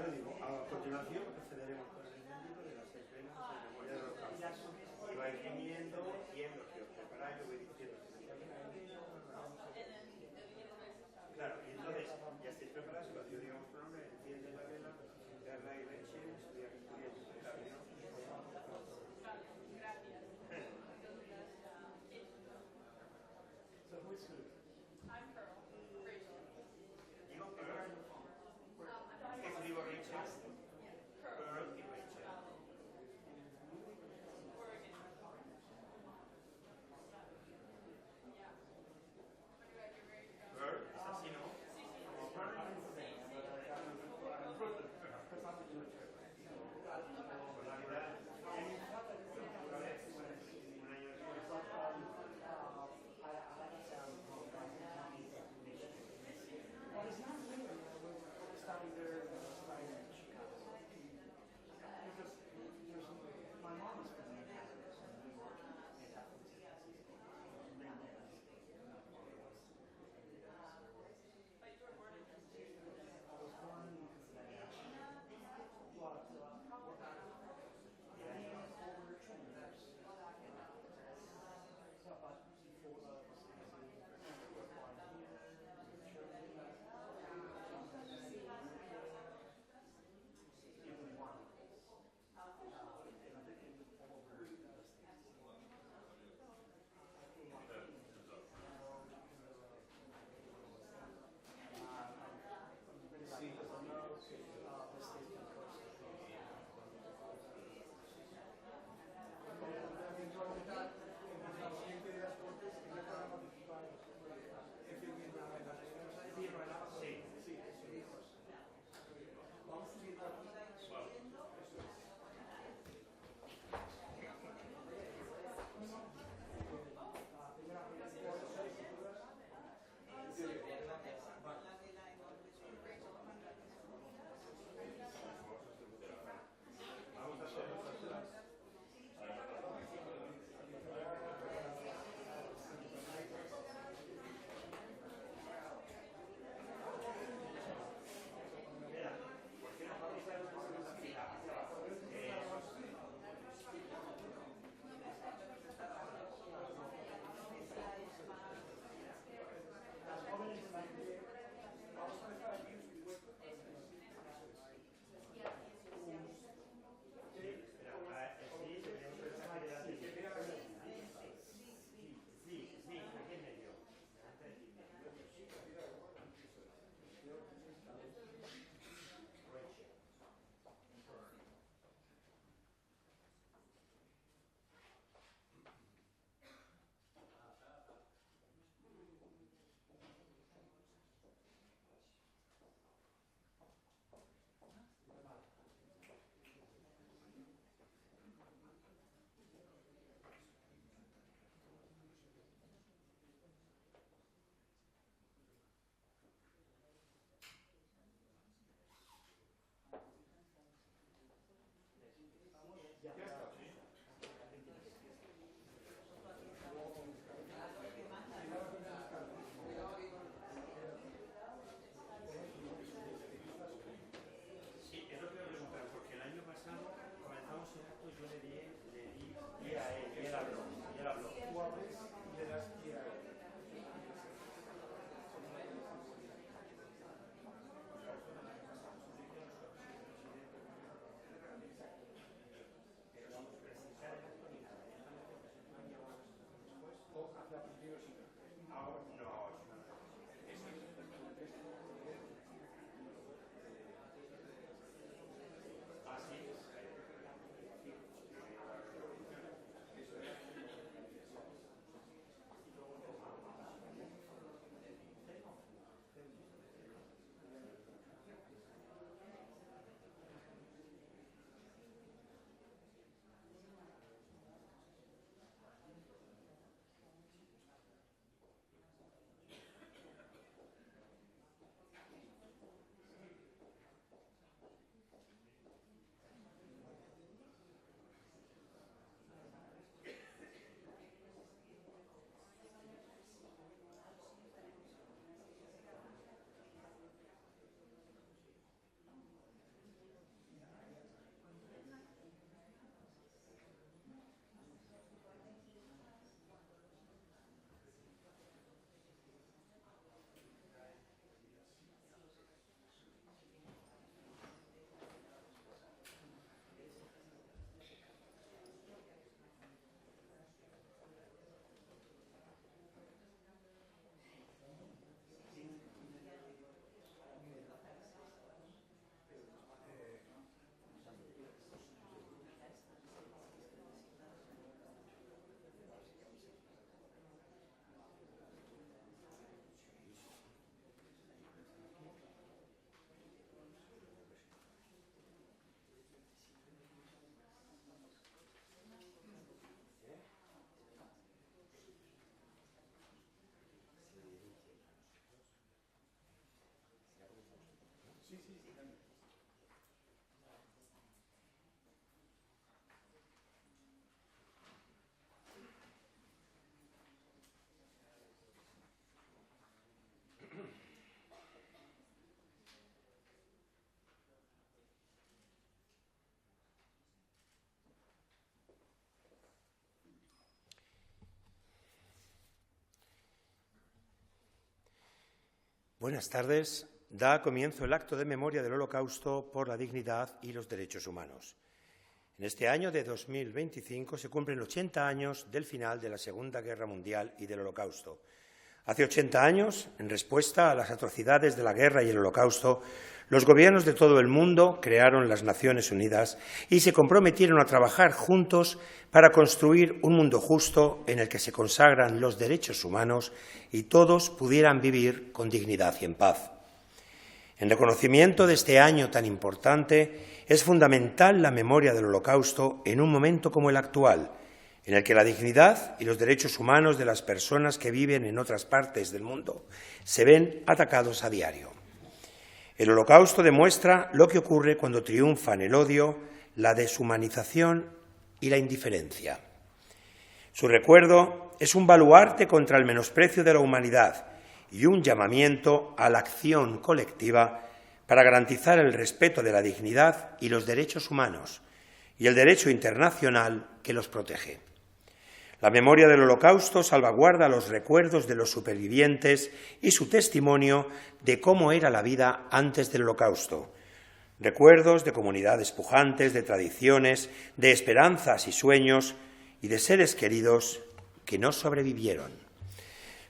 le digo, a continuación procederemos con el encendido de las 6 velas en memoria de los santos. Y vais viniendo y en lo que os preparáis, yo voy diciendo que me llamen a ella. Claro, y entonces ya estáis preparados, cuando yo diga vuestro nombre, enciende la vela, darla y leche, estudia que estudia, gracias. So who's who? I'm Pearl. Rachel. Digo Pearl. Es que si digo Rachel, Pearl y Rachel. Oregon. Yeah. Pearl, es así, ¿no? Sí, sí. Well, it's not really starting there starting in Chicago. Because my mom is from Minneapolis and we work in Minneapolis. But you were born in I was born in Cincinnati. But over 20 years. So about 4 of us were born here. Even one. Vamos a hacer nosotros. Mira, ¿por qué no podéis hacer una cosa hacia abajo? Las jóvenes de la iglesia, vamos a dejar aquí su Sí, aquí en medio. Ya está, sí. Sí, es lo que voy a preguntar, porque el año pasado comenzamos el acto y yo le di guía a él, y él habló. Tú hables y le das guía a él. Buenas tardes. Da comienzo el acto de memoria del Holocausto por la dignidad y los derechos humanos. En este año de 2025 se cumplen 80 años del final de la Segunda Guerra Mundial y del Holocausto. Hace 80 años, en respuesta a las atrocidades de la guerra y el Holocausto, los gobiernos de todo el mundo crearon las Naciones Unidas y se comprometieron a trabajar juntos para construir un mundo justo en el que se consagran los derechos humanos y todos pudieran vivir con dignidad y en paz. En reconocimiento de este año tan importante, es fundamental la memoria del Holocausto en un momento como el actual, en el que la dignidad y los derechos humanos de las personas que viven en otras partes del mundo se ven atacados a diario. El Holocausto demuestra lo que ocurre cuando triunfan el odio, la deshumanización y la indiferencia. Su recuerdo es un baluarte contra el menosprecio de la humanidad y un llamamiento a la acción colectiva para garantizar el respeto de la dignidad y los derechos humanos y el derecho internacional que los protege. La memoria del Holocausto salvaguarda los recuerdos de los supervivientes y su testimonio de cómo era la vida antes del Holocausto. Recuerdos de comunidades pujantes, de tradiciones, de esperanzas y sueños y de seres queridos que no sobrevivieron.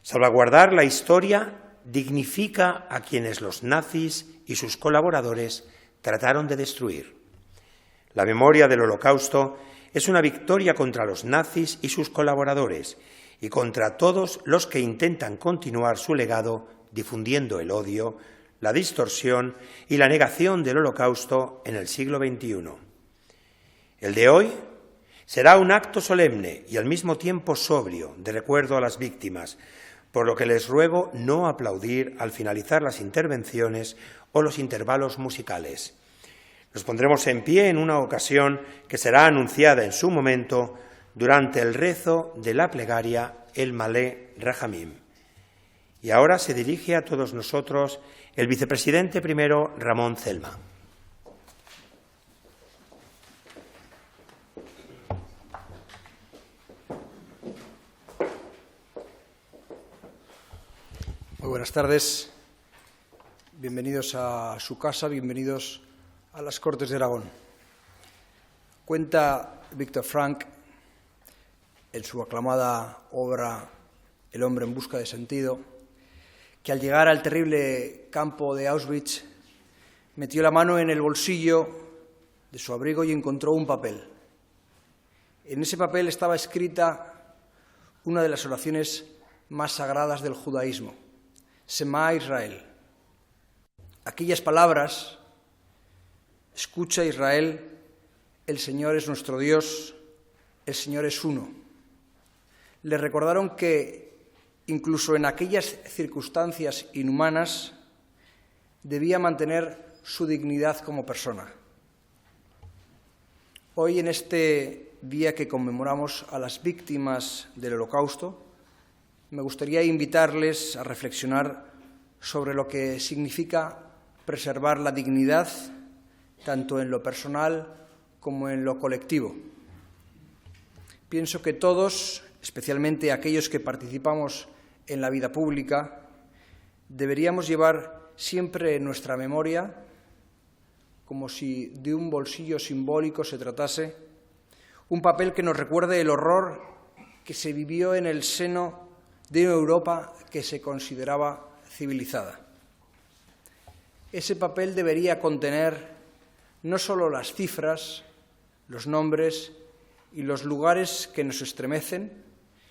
Salvaguardar la historia dignifica a quienes los nazis y sus colaboradores trataron de destruir. La memoria del Holocausto es una victoria contra los nazis y sus colaboradores y contra todos los que intentan continuar su legado difundiendo el odio, la distorsión y la negación del Holocausto en el siglo XXI. El de hoy será un acto solemne y al mismo tiempo sobrio de recuerdo a las víctimas, por lo que les ruego no aplaudir al finalizar las intervenciones o los intervalos musicales. Nos pondremos en pie en una ocasión que será anunciada en su momento durante el rezo de la plegaria El Malé Rajamim. Y ahora se dirige a todos nosotros el vicepresidente primero, Ramón Celma. Muy buenas tardes. Bienvenidos a su casa, bienvenidos a las Cortes de Aragón. Cuenta Víctor Frank, en su aclamada obra El hombre en busca de sentido, que al llegar al terrible campo de Auschwitz metió la mano en el bolsillo de su abrigo y encontró un papel. En ese papel estaba escrita una de las oraciones más sagradas del judaísmo, Shema Israel. Aquellas palabras: escucha Israel, el Señor es nuestro Dios, el Señor es uno. Le recordaron que, incluso en aquellas circunstancias inhumanas, debía mantener su dignidad como persona. Hoy, en este día que conmemoramos a las víctimas del Holocausto, me gustaría invitarles a reflexionar sobre lo que significa preservar la dignidad, tanto en lo personal como en lo colectivo. Pienso que todos, especialmente aquellos que participamos en la vida pública, deberíamos llevar siempre en nuestra memoria, como si de un bolsillo simbólico se tratase, un papel que nos recuerde el horror que se vivió en el seno de una Europa que se consideraba civilizada. Ese papel debería contener no solo las cifras, los nombres y los lugares que nos estremecen,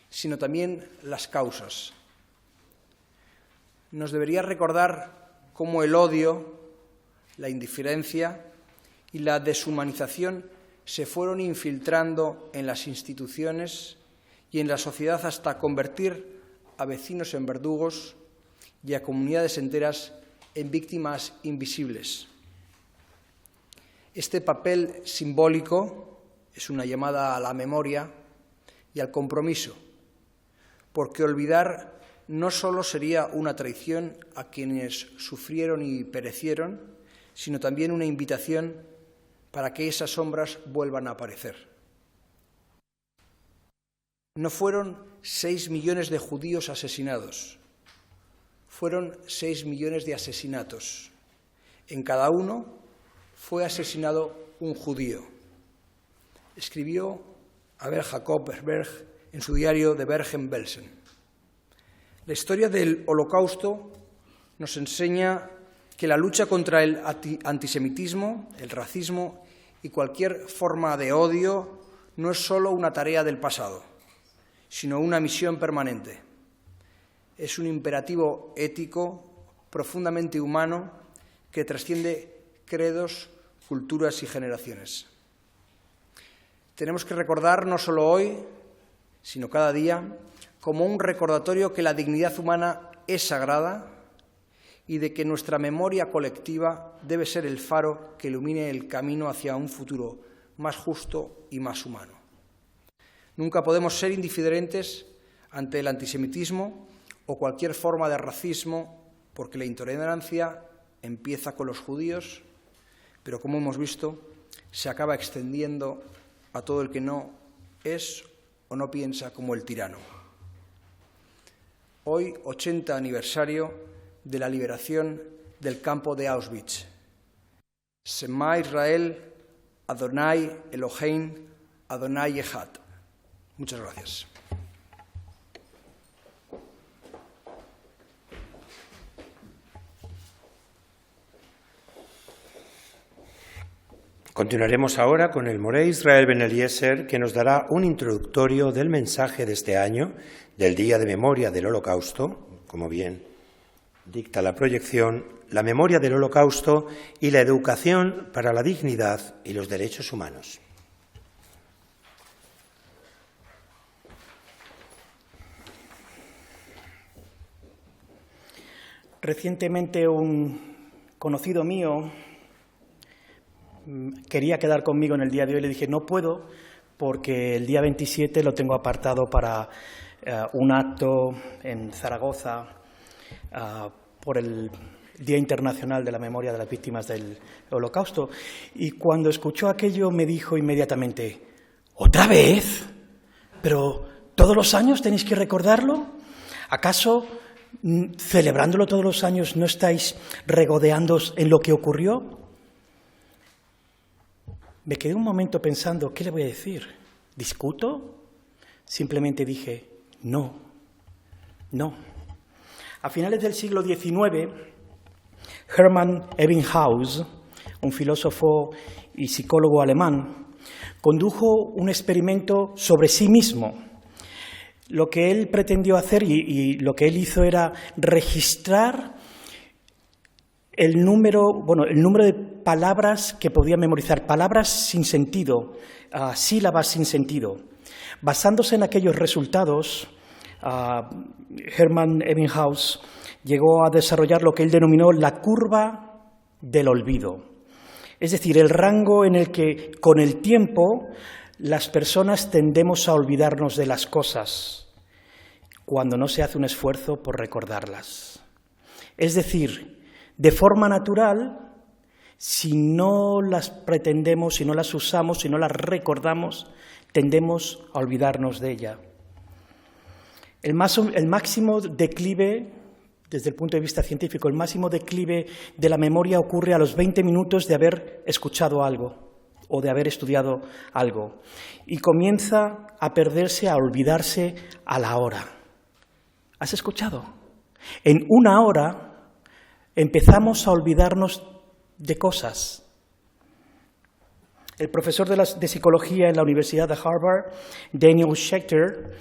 sino también las causas. Nos debería recordar cómo el odio, la indiferencia y la deshumanización se fueron infiltrando en las instituciones y en la sociedad hasta convertir a vecinos en verdugos y a comunidades enteras en víctimas invisibles. Este papel simbólico es una llamada a la memoria y al compromiso, porque olvidar no solo sería una traición a quienes sufrieron y perecieron, sino también una invitación para que esas sombras vuelvan a aparecer. No fueron 6 millones de judíos asesinados, fueron 6 millones de asesinatos. En cada uno fue asesinado un judío. Escribió Abel Jacob Berg en su diario de Bergen-Belsen. La historia del Holocausto nos enseña que la lucha contra el antisemitismo, el racismo y cualquier forma de odio no es solo una tarea del pasado, sino una misión permanente. Es un imperativo ético profundamente humano que trasciende credos, culturas y generaciones. Tenemos que recordar no solo hoy, sino cada día, como un recordatorio que la dignidad humana es sagrada y de que nuestra memoria colectiva debe ser el faro que ilumine el camino hacia un futuro más justo y más humano. Nunca podemos ser indiferentes ante el antisemitismo o cualquier forma de racismo, porque la intolerancia empieza con los judíos, pero como hemos visto, se acaba extendiendo a todo el que no es o no piensa como el tirano. Hoy, 80 aniversario de la liberación del campo de Auschwitz. Shema Israel, Adonai Elohein, Adonai Echad. Muchas gracias. Continuaremos ahora con el Moré Israel Ben Eliezer, que nos dará un introductorio del mensaje de este año, del Día de Memoria del Holocausto, como bien dicta la proyección, la memoria del Holocausto y la educación para la dignidad y los derechos humanos. Recientemente un conocido mío quería quedar conmigo en el día de hoy. Le dije, no puedo, porque el día 27 lo tengo apartado para un acto en Zaragoza por el Día Internacional de la Memoria de las Víctimas del Holocausto. Y cuando escuchó aquello me dijo inmediatamente, ¿otra vez? ¿Pero todos los años tenéis que recordarlo? ¿Acaso celebrándolo todos los años no estáis regodeándoos en lo que ocurrió? Me quedé un momento pensando, ¿qué le voy a decir? ¿Discuto? Simplemente dije, no. A finales del siglo XIX, Hermann Ebbinghaus, un filósofo y psicólogo alemán, condujo un experimento sobre sí mismo. Lo que él pretendió hacer y lo que él hizo era registrar el número de palabras que podía memorizar, palabras sin sentido, sílabas sin sentido. Basándose en aquellos resultados, Hermann Ebbinghaus llegó a desarrollar lo que él denominó la curva del olvido. Es decir, el rango en el que, con el tiempo, las personas tendemos a olvidarnos de las cosas cuando no se hace un esfuerzo por recordarlas. Es decir, de forma natural, si no las pretendemos, si no las usamos, si no las recordamos, tendemos a olvidarnos de ella. El máximo declive, desde el punto de vista científico, el máximo declive de la memoria ocurre a los 20 minutos de haber escuchado algo o de haber estudiado algo, y comienza a perderse, a olvidarse a la hora. ¿Has escuchado? En una hora empezamos a olvidarnos de cosas. El profesor de psicología en la Universidad de Harvard, Daniel Schechter,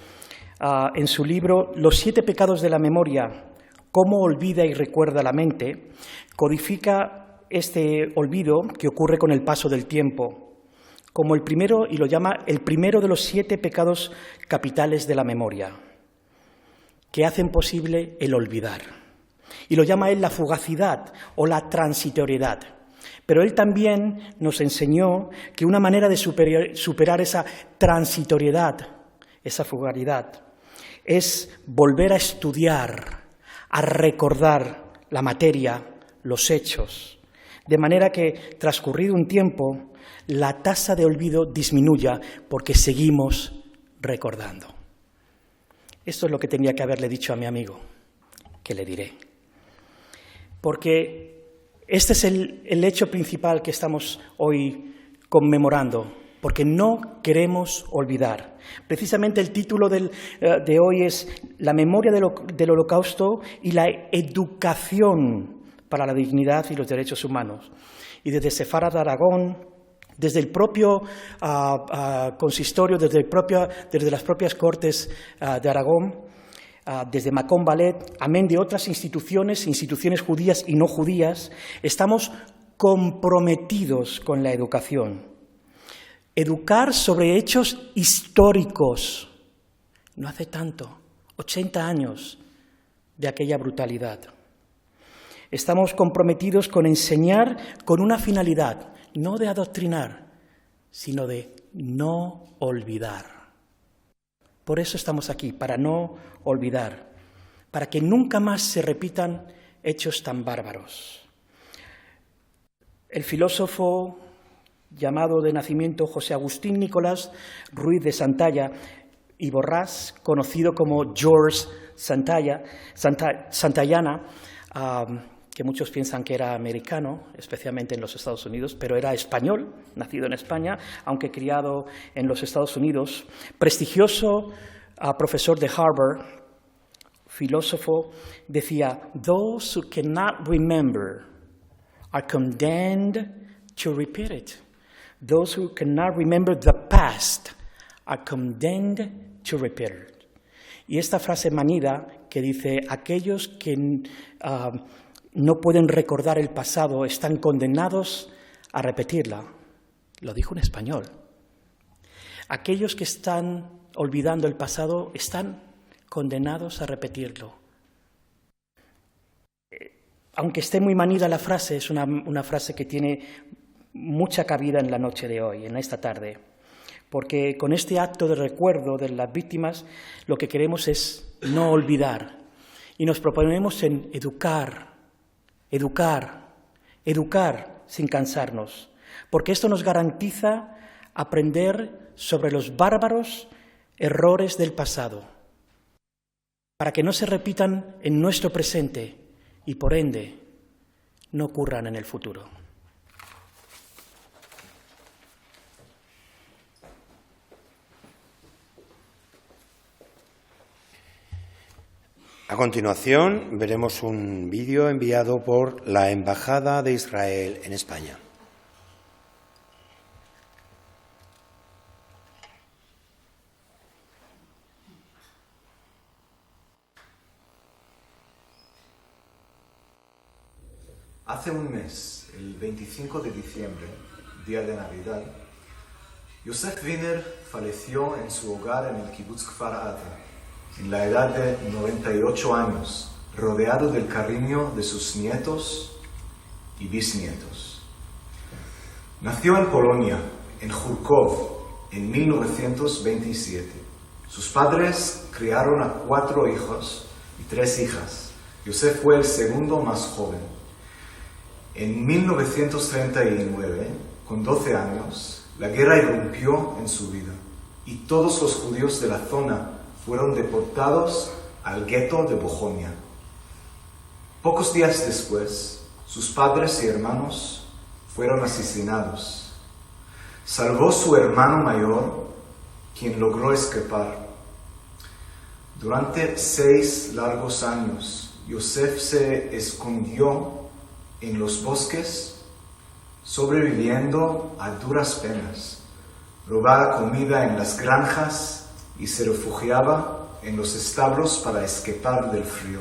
en su libro Los 7 pecados de la memoria, cómo olvida y recuerda la mente, codifica este olvido que ocurre con el paso del tiempo como el primero, y lo llama el primero de los 7 pecados capitales de la memoria, que hacen posible el olvidar. Y lo llama él la fugacidad o la transitoriedad. Pero él también nos enseñó que una manera de superar esa transitoriedad, esa fugacidad, es volver a estudiar, a recordar la materia, los hechos, de manera que, transcurrido un tiempo, la tasa de olvido disminuya porque seguimos recordando. Esto es lo que tenía que haberle dicho a mi amigo, que le diré. Porque este es el hecho principal que estamos hoy conmemorando, porque no queremos olvidar. Precisamente el título de hoy es La memoria del Holocausto y la educación para la dignidad y los derechos humanos. Y desde Sefarad de Aragón, desde el propio consistorio, desde las propias Cortes de Aragón, desde Macón Ballet, amén de otras instituciones judías y no judías, estamos comprometidos con la educación. Educar sobre hechos históricos, no hace tanto, 80 años de aquella brutalidad. Estamos comprometidos con enseñar con una finalidad, no de adoctrinar, sino de no olvidar. Por eso estamos aquí, para no olvidar, para que nunca más se repitan hechos tan bárbaros. El filósofo llamado de nacimiento José Agustín Nicolás Ruiz de Santalla y Borrás, conocido como George Santayana, que muchos piensan que era americano, especialmente en los Estados Unidos, pero era español, nacido en España, aunque criado en los Estados Unidos, prestigioso profesor de Harvard, filósofo, decía, "Those who cannot remember are condemned to repeat it. Those who cannot remember the past are condemned to repeat it." Y esta frase manida que dice, aquellos que no pueden recordar el pasado están condenados a repetirla, lo dijo en español. Aquellos que están olvidando el pasado están condenados a repetirlo. Aunque esté muy manida la frase, es una frase que tiene mucha cabida en la noche de hoy, en esta tarde, porque con este acto de recuerdo de las víctimas lo que queremos es no olvidar y nos proponemos en educar sin cansarnos, porque esto nos garantiza aprender sobre los bárbaros errores del pasado, para que no se repitan en nuestro presente y, por ende, no ocurran en el futuro. A continuación, veremos un vídeo enviado por la Embajada de Israel en España. Hace un mes, el 25 de diciembre, día de Navidad, Yosef Wiener falleció en su hogar en el kibbutz Kfar Ate, en la edad de 98 años, rodeado del cariño de sus nietos y bisnietos. Nació en Polonia, en Jurkov, en 1927. Sus padres criaron a 4 hijos y 3 hijas. Yosef fue el segundo más joven. En 1939, con 12 años, la guerra irrumpió en su vida y todos los judíos de la zona fueron deportados al gueto de Bohemia. Pocos días después, sus padres y hermanos fueron asesinados. Salvó su hermano mayor, quien logró escapar. Durante 6 largos años, Yosef se escondió en los bosques, sobreviviendo a duras penas. Robaba comida en las granjas y se refugiaba en los establos para escapar del frío.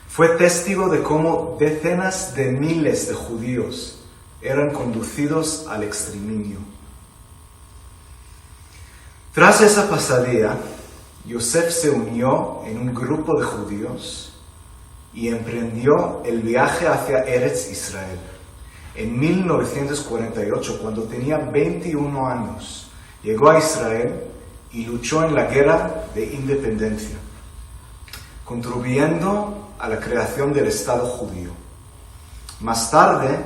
Fue testigo de cómo decenas de miles de judíos eran conducidos al exterminio. Tras esa pesadilla, Yosef se unió en un grupo de judíos y emprendió el viaje hacia Eretz Israel. En 1948, cuando tenía 21 años, llegó a Israel y luchó en la guerra de independencia, contribuyendo a la creación del Estado judío. Más tarde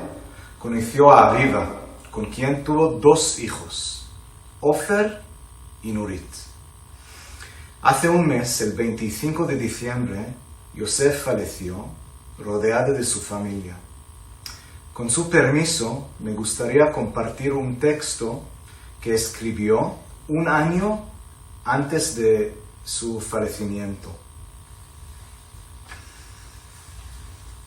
conoció a Aviva, con quien tuvo 2 hijos, Ofer y Nurit. Hace un mes, el 25 de diciembre, Yosef falleció, rodeado de su familia. Con su permiso, me gustaría compartir un texto que escribió un año antes de su fallecimiento.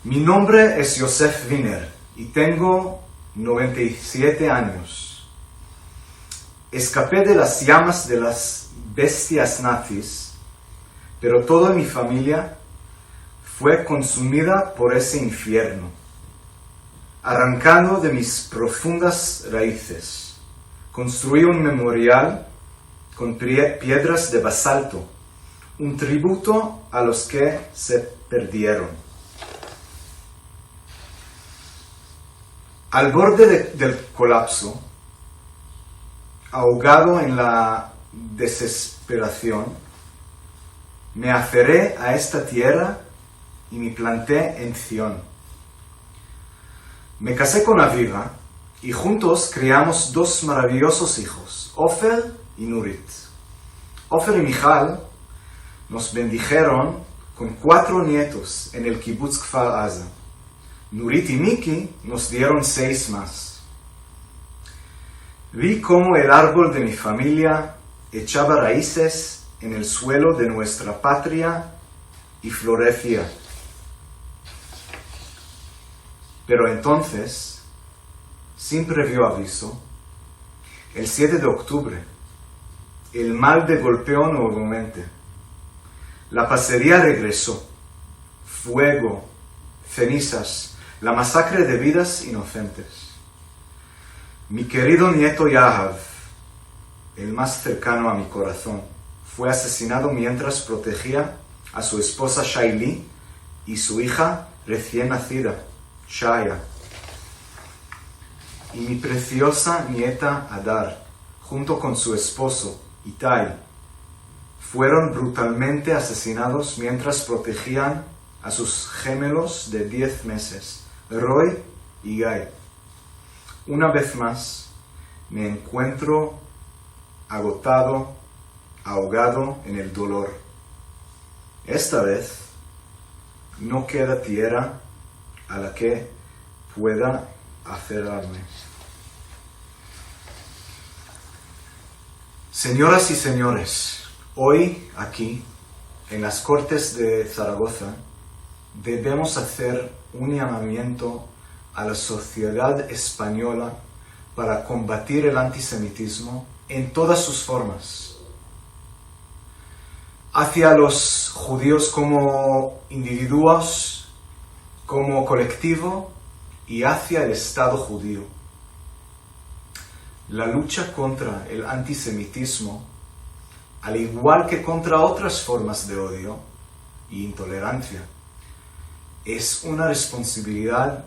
Mi nombre es Yosef Wiener y tengo 97 años. Escapé de las llamas de las bestias nazis, pero toda mi familia fue consumida por ese infierno. Arrancando de mis profundas raíces, construí un memorial con piedras de basalto, un tributo a los que se perdieron. Al borde del colapso, ahogado en la desesperación, me aferré a esta tierra y me planté en Sion. Me casé con Aviva y juntos criamos 2 maravillosos hijos, Ofer y Nurit. Ofer y Michal nos bendijeron con 4 nietos en el Kibbutz Kfar Aza. Nurit y Miki nos dieron 6 más. Vi cómo el árbol de mi familia echaba raíces en el suelo de nuestra patria y florecía. Pero entonces, sin previo aviso, el 7 de octubre, el mal me golpeó nuevamente. La pacería regresó. Fuego, cenizas, la masacre de vidas inocentes. Mi querido nieto Yahav, el más cercano a mi corazón, fue asesinado mientras protegía a su esposa Shaili y su hija recién nacida, Shaya, y mi preciosa nieta Adar, junto con su esposo Itai, fueron brutalmente asesinados mientras protegían a sus gemelos de 10 meses, Roy y Guy. Una vez más, me encuentro agotado, ahogado en el dolor. Esta vez, no queda tierra a la que pueda aferrarme. Señoras y señores, hoy aquí, en las Cortes de Zaragoza, debemos hacer un llamamiento a la sociedad española para combatir el antisemitismo en todas sus formas. Hacia los judíos como individuos, como colectivo y hacia el Estado judío. La lucha contra el antisemitismo, al igual que contra otras formas de odio e intolerancia, es una responsabilidad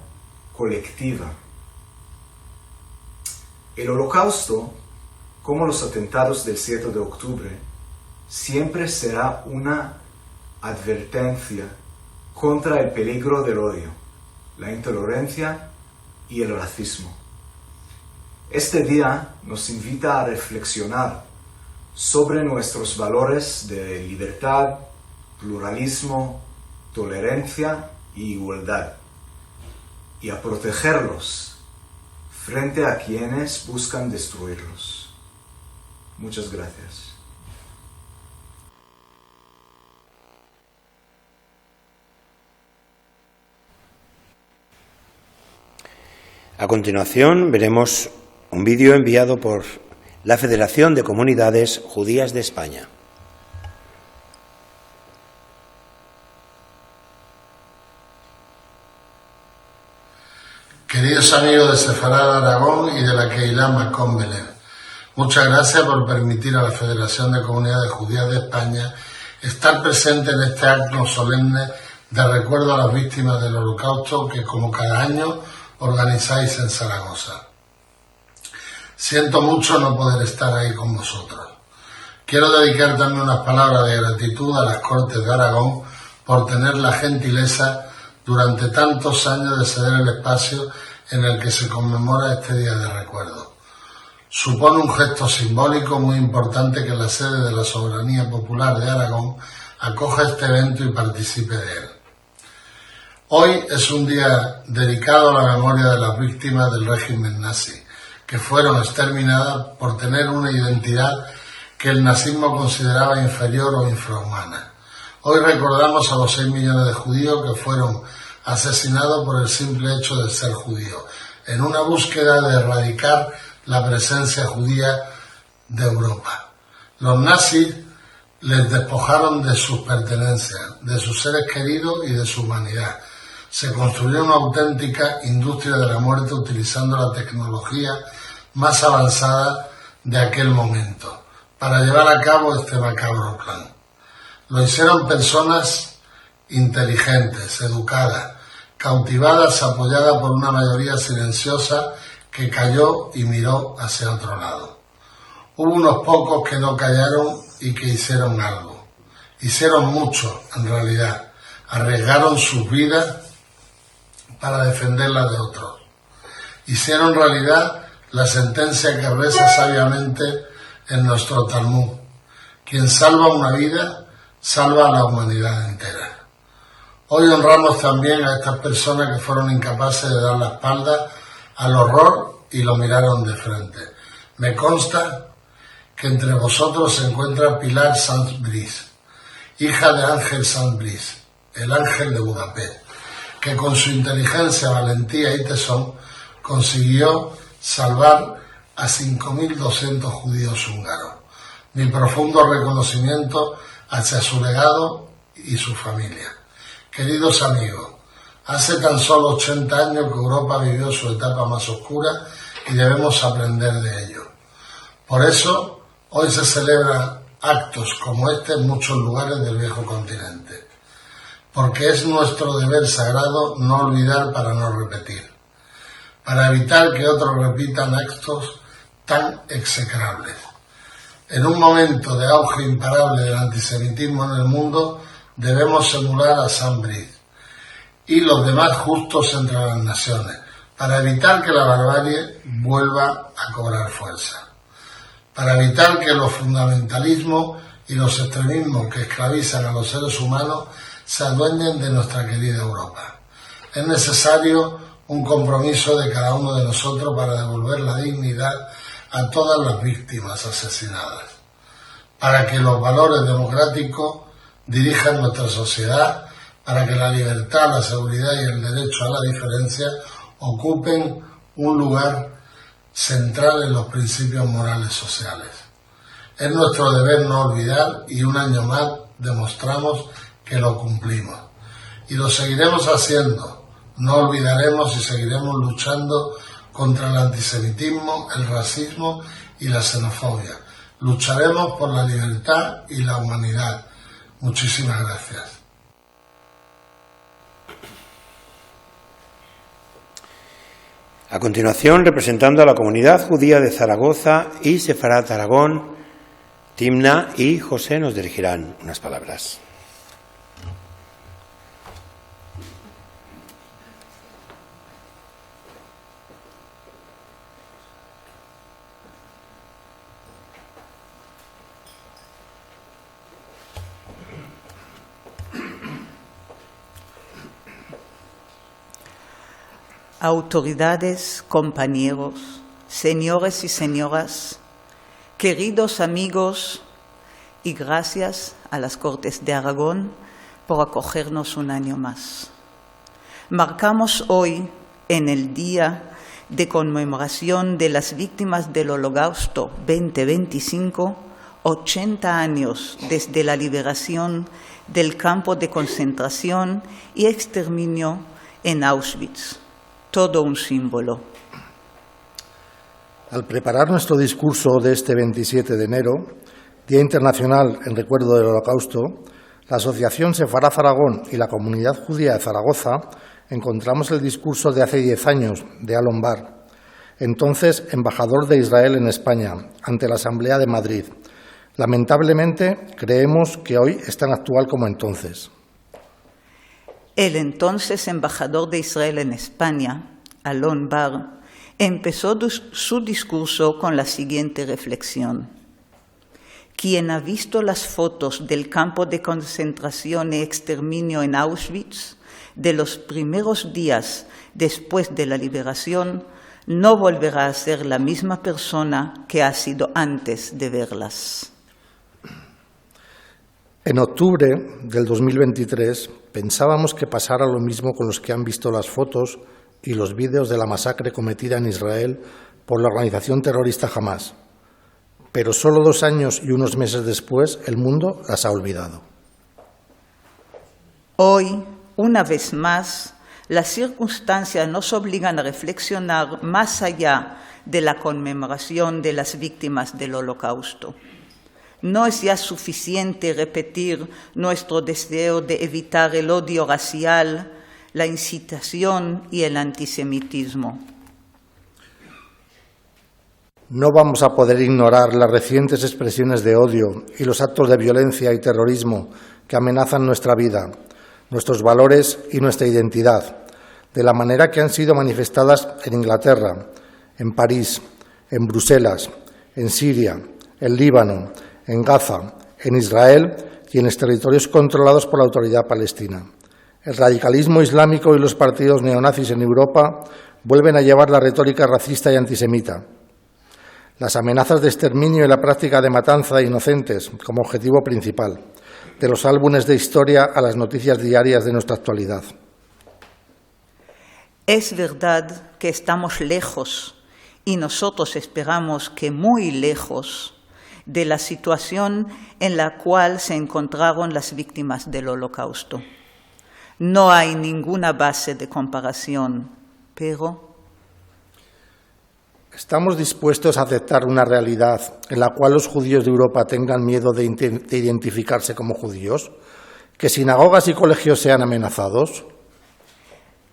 colectiva. El Holocausto, como los atentados del 7 de octubre, siempre será una advertencia contra el peligro del odio, la intolerancia y el racismo. Este día nos invita a reflexionar sobre nuestros valores de libertad, pluralismo, tolerancia y igualdad, y a protegerlos frente a quienes buscan destruirlos. Muchas gracias. A continuación veremos un vídeo enviado por la Federación de Comunidades Judías de España. Queridos amigos de Sefarad Aragón y de la Keilah Makom Belén, muchas gracias por permitir a la Federación de Comunidades Judías de España estar presente en este acto solemne de recuerdo a las víctimas del Holocausto que, como cada año, organizáis en Zaragoza. Siento mucho no poder estar ahí con vosotros. Quiero dedicar también unas palabras de gratitud a las Cortes de Aragón por tener la gentileza durante tantos años de ceder el espacio en el que se conmemora este día de recuerdo. Supone un gesto simbólico muy importante que la sede de la Soberanía Popular de Aragón acoja este evento y participe de él. Hoy es un día dedicado a la memoria de las víctimas del régimen nazi, que fueron exterminadas por tener una identidad que el nazismo consideraba inferior o infrahumana. Hoy recordamos a los 6 millones de judíos que fueron asesinados por el simple hecho de ser judíos, en una búsqueda de erradicar la presencia judía de Europa. Los nazis les despojaron de sus pertenencias, de sus seres queridos y de su humanidad. Se construyó una auténtica industria de la muerte utilizando la tecnología más avanzada de aquel momento para llevar a cabo este macabro plan. Lo hicieron personas inteligentes, educadas, cautivadas, apoyadas por una mayoría silenciosa que calló y miró hacia otro lado. Hubo unos pocos que no callaron y que hicieron algo. Hicieron mucho, en realidad. Arriesgaron sus vidas para defender la de otros. Hicieron realidad la sentencia que reza sabiamente en nuestro Talmud: quien salva una vida, salva a la humanidad entera. Hoy honramos también a estas personas que fueron incapaces de dar la espalda al horror y lo miraron de frente. Me consta que entre vosotros se encuentra Pilar Sanz-Briz, hija de Ángel Sanz-Briz, el ángel de Budapest, que con su inteligencia, valentía y tesón consiguió salvar a 5.200 judíos húngaros. Mi profundo reconocimiento hacia su legado y su familia. Queridos amigos, hace tan solo 80 años que Europa vivió su etapa más oscura y debemos aprender de ello. Por eso, hoy se celebran actos como este en muchos lugares del viejo continente, porque es nuestro deber sagrado no olvidar para no repetir, para evitar que otros repitan actos tan execrables. En un momento de auge imparable del antisemitismo en el mundo, debemos emular a Sanz-Briz y los demás justos entre las naciones, para evitar que la barbarie vuelva a cobrar fuerza, para evitar que los fundamentalismos y los extremismos que esclavizan a los seres humanos se adueñen de nuestra querida Europa. Es necesario un compromiso de cada uno de nosotros para devolver la dignidad a todas las víctimas asesinadas, para que los valores democráticos dirijan nuestra sociedad, para que la libertad, la seguridad y el derecho a la diferencia ocupen un lugar central en los principios morales sociales. Es nuestro deber no olvidar y un año más demostramos que lo cumplimos. Y lo seguiremos haciendo. No olvidaremos y seguiremos luchando contra el antisemitismo, el racismo y la xenofobia. Lucharemos por la libertad y la humanidad. Muchísimas gracias. A continuación, representando a la comunidad judía de Zaragoza y Sefarat Aragón, Timna y José nos dirigirán unas palabras. Autoridades, compañeros, señores y señoras, queridos amigos, y gracias a las Cortes de Aragón por acogernos un año más. Marcamos hoy, en el Día de Conmemoración de las Víctimas del Holocausto 2025, 80 años desde la liberación del campo de concentración y exterminio en Auschwitz. Todo un símbolo. Al preparar nuestro discurso de este 27 de enero, Día Internacional en Recuerdo del Holocausto, la Asociación Sefarad Aragón y la Comunidad Judía de Zaragoza encontramos el discurso de hace 10 años de Alon Bar, entonces embajador de Israel en España, ante la Asamblea de Madrid. Lamentablemente, creemos que hoy es tan actual como entonces. El entonces embajador de Israel en España, Alon Bar, empezó su discurso con la siguiente reflexión. Quien ha visto las fotos del campo de concentración y exterminio en Auschwitz, de los primeros días después de la liberación, no volverá a ser la misma persona que ha sido antes de verlas. En octubre del 2023 pensábamos que pasara lo mismo con los que han visto las fotos y los vídeos de la masacre cometida en Israel por la organización terrorista Hamás. Pero solo 2 años y unos meses después, el mundo las ha olvidado. Hoy, una vez más, las circunstancias nos obligan a reflexionar más allá de la conmemoración de las víctimas del Holocausto. No es ya suficiente repetir nuestro deseo de evitar el odio racial, la incitación y el antisemitismo. No vamos a poder ignorar las recientes expresiones de odio y los actos de violencia y terrorismo que amenazan nuestra vida, nuestros valores y nuestra identidad, de la manera que han sido manifestadas en Inglaterra, en París, en Bruselas, en Siria, en Líbano, en Gaza, en Israel y en los territorios controlados por la Autoridad Palestina. El radicalismo islámico y los partidos neonazis en Europa vuelven a llevar la retórica racista y antisemita. Las amenazas de exterminio y la práctica de matanza de inocentes como objetivo principal, de los álbumes de historia a las noticias diarias de nuestra actualidad. Es verdad que estamos lejos, y nosotros esperamos que muy lejos, de la situación en la cual se encontraron las víctimas del Holocausto. No hay ninguna base de comparación, pero ¿estamos dispuestos a aceptar una realidad en la cual los judíos de Europa tengan miedo de identificarse como judíos? ¿Que sinagogas y colegios sean amenazados?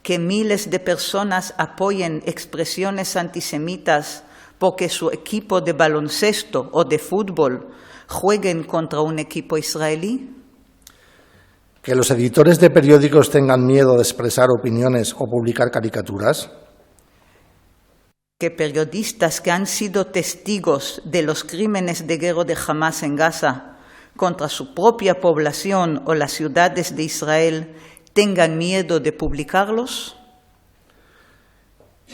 ¿Que miles de personas apoyen expresiones antisemitas porque su equipo de baloncesto o de fútbol jueguen contra un equipo israelí? ¿Que los editores de periódicos tengan miedo de expresar opiniones o publicar caricaturas? ¿Que periodistas que han sido testigos de los crímenes de guerra de Hamás en Gaza contra su propia población o las ciudades de Israel tengan miedo de publicarlos?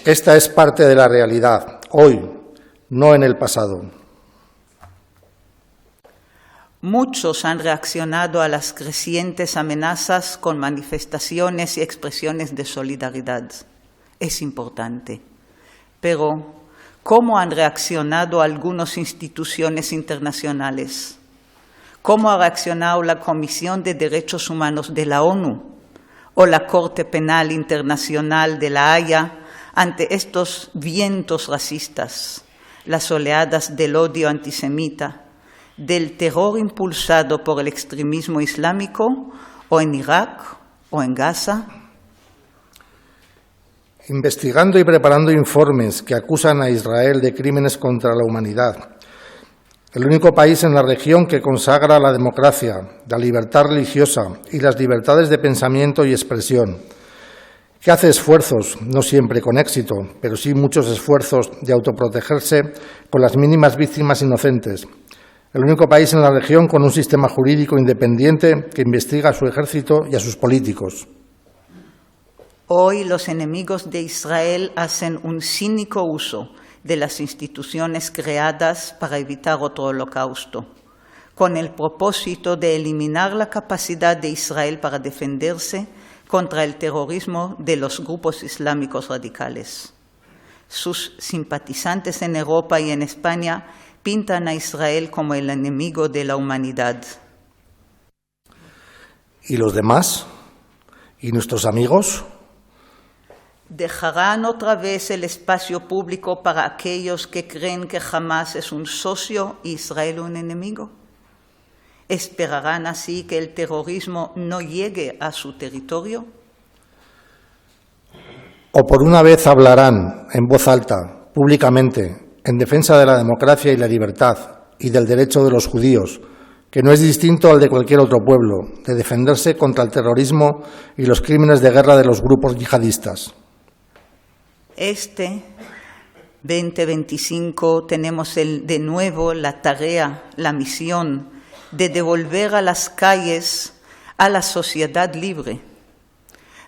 Esta es parte de la realidad, hoy, no en el pasado. Muchos han reaccionado a las crecientes amenazas con manifestaciones y expresiones de solidaridad. Es importante. Pero, ¿cómo han reaccionado algunas instituciones internacionales? ¿Cómo ha reaccionado la Comisión de Derechos Humanos de la ONU o la Corte Penal Internacional de La Haya ante estos vientos racistas, las oleadas del odio antisemita, del terror impulsado por el extremismo islámico o en Irak o en Gaza? Investigando y preparando informes que acusan a Israel de crímenes contra la humanidad, el único país en la región que consagra la democracia, la libertad religiosa y las libertades de pensamiento y expresión, que hace esfuerzos, no siempre con éxito, pero sí muchos esfuerzos de autoprotegerse con las mínimas víctimas inocentes. El único país en la región con un sistema jurídico independiente que investiga a su ejército y a sus políticos. Hoy los enemigos de Israel hacen un cínico uso de las instituciones creadas para evitar otro holocausto, con el propósito de eliminar la capacidad de Israel para defenderse contra el terrorismo de los grupos islámicos radicales. Sus simpatizantes en Europa y en España pintan a Israel como el enemigo de la humanidad. ¿Y los demás? ¿Y nuestros amigos? ¿Dejarán otra vez el espacio público para aquellos que creen que Hamás es un socio y Israel un enemigo? ¿Esperarán así que el terrorismo no llegue a su territorio? ¿O por una vez hablarán en voz alta, públicamente, en defensa de la democracia y la libertad y del derecho de los judíos, que no es distinto al de cualquier otro pueblo, de defenderse contra el terrorismo y los crímenes de guerra de los grupos yihadistas? Este 2025 tenemos de nuevo la tarea, la misión de devolver a las calles a la sociedad libre,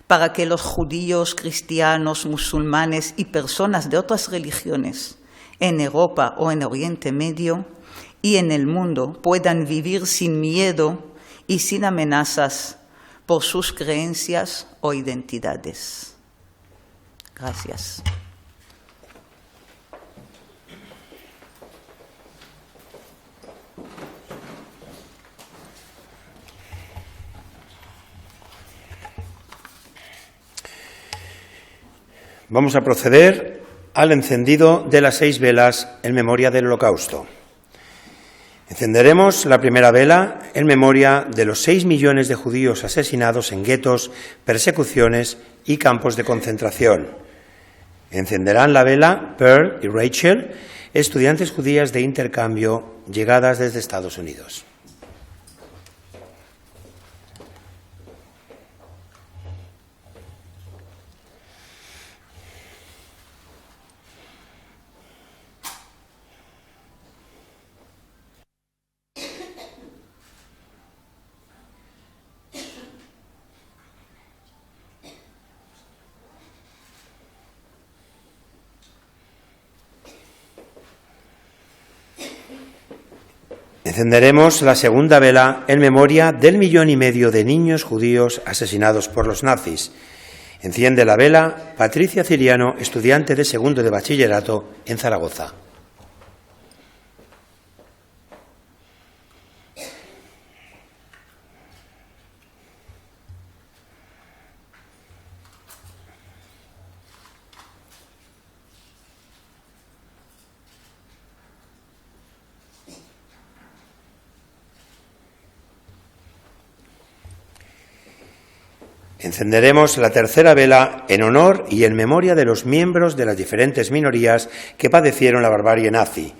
para que los judíos, cristianos, musulmanes y personas de otras religiones en Europa o en Oriente Medio y en el mundo puedan vivir sin miedo y sin amenazas por sus creencias o identidades. Gracias. Vamos a proceder al encendido de las 6 velas en memoria del Holocausto. Encenderemos la primera vela en memoria de los 6 millones de judíos asesinados en guetos, persecuciones y campos de concentración. Encenderán la vela Pearl y Rachel, estudiantes judías de intercambio llegadas desde Estados Unidos. Encenderemos la segunda vela en memoria del 1,5 millones de niños judíos asesinados por los nazis. Enciende la vela Patricia Ciriano, estudiante de segundo de bachillerato en Zaragoza. Encenderemos la tercera vela en honor y en memoria de los miembros de las diferentes minorías que padecieron la barbarie nazi: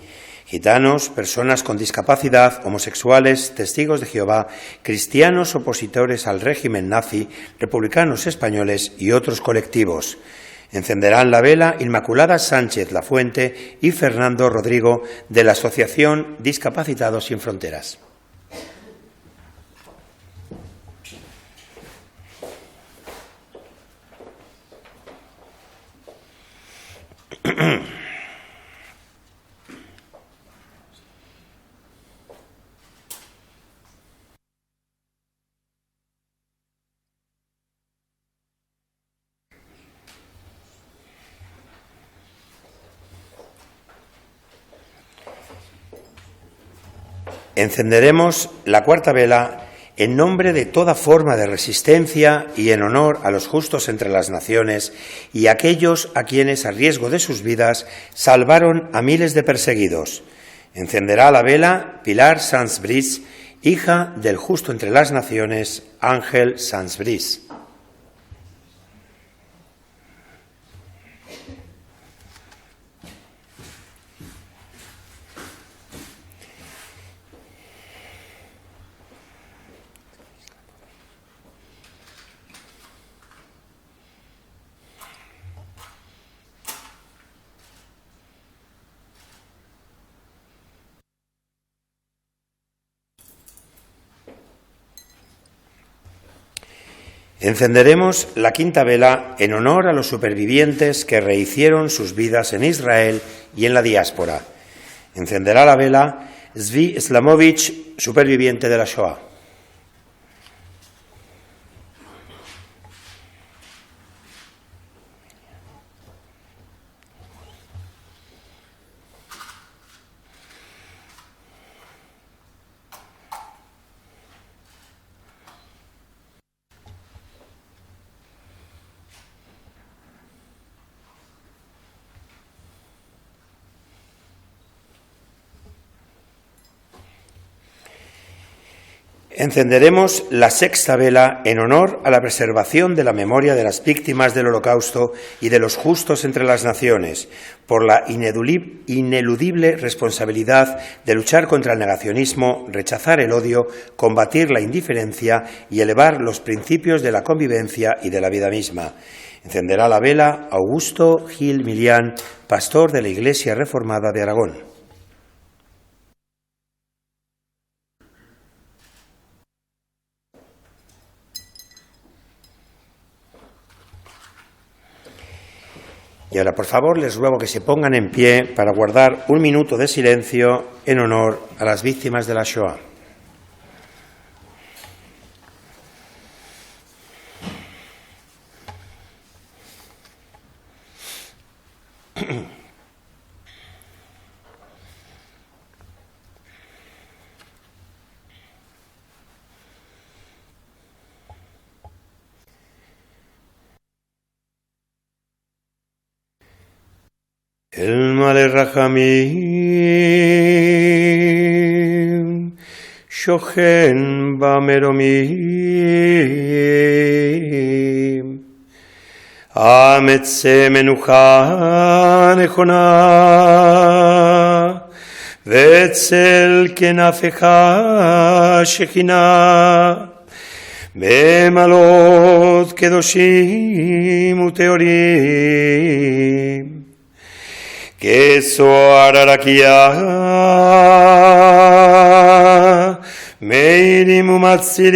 gitanos, personas con discapacidad, homosexuales, testigos de Jehová, cristianos opositores al régimen nazi, republicanos españoles y otros colectivos. Encenderán la vela Inmaculada Sánchez Lafuente y Fernando Rodrigo de la Asociación Discapacitados Sin Fronteras. Encenderemos la cuarta vela en nombre de toda forma de resistencia y en honor a los justos entre las naciones y a aquellos a quienes, a riesgo de sus vidas, salvaron a miles de perseguidos. Encenderá la vela Pilar Sans-Brice, hija del justo entre las naciones, Ángel Sans-Brice. Encenderemos la quinta vela en honor a los supervivientes que rehicieron sus vidas en Israel y en la diáspora. Encenderá la vela Zvi Slamovich, superviviente de la Shoah. Encenderemos la sexta vela en honor a la preservación de la memoria de las víctimas del Holocausto y de los justos entre las naciones, por la ineludible responsabilidad de luchar contra el negacionismo, rechazar el odio, combatir la indiferencia y elevar los principios de la convivencia y de la vida misma. Encenderá la vela Augusto Gil Milián, pastor de la Iglesia Reformada de Aragón. Y ahora, por favor, les ruego que se pongan en pie para guardar un minuto de silencio en honor a las víctimas de la Shoah. El Maleh Rachamim Shochen Bameromim Ametze Menucha Nechona Vetzel Kenafecha Shechina Bemalot Kedoshim Uteorim que soararakia meirim umatzirim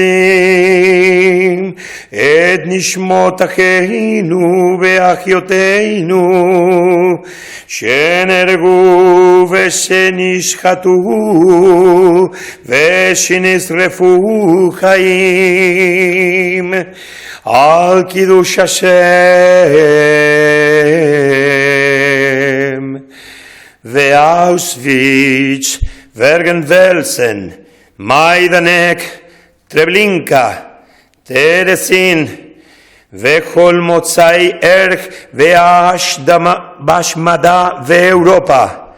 et nishmot acheinu veachioteinu shenergu veshenishchatu veshenisrefu chaim al kiddush Hashem. Auschwitz, Bergen-Belsen, Majdanek, Treblinka, Terezin, Vechol Motzai Erch, Bashmada Ve'Europa,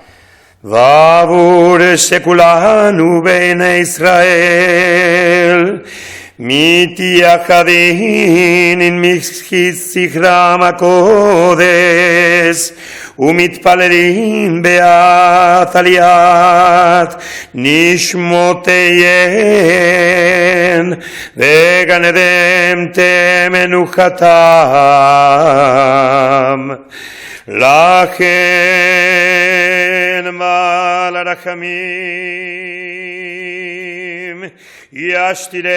Vavur Sekulanu Bene Israel, Miti Achadin in Mishchit Zichram HaKodes, ומתפללים בעת עליית נשמותיהן וגן עדן תמנוחתם. לכן מעל הרחמים ישתילן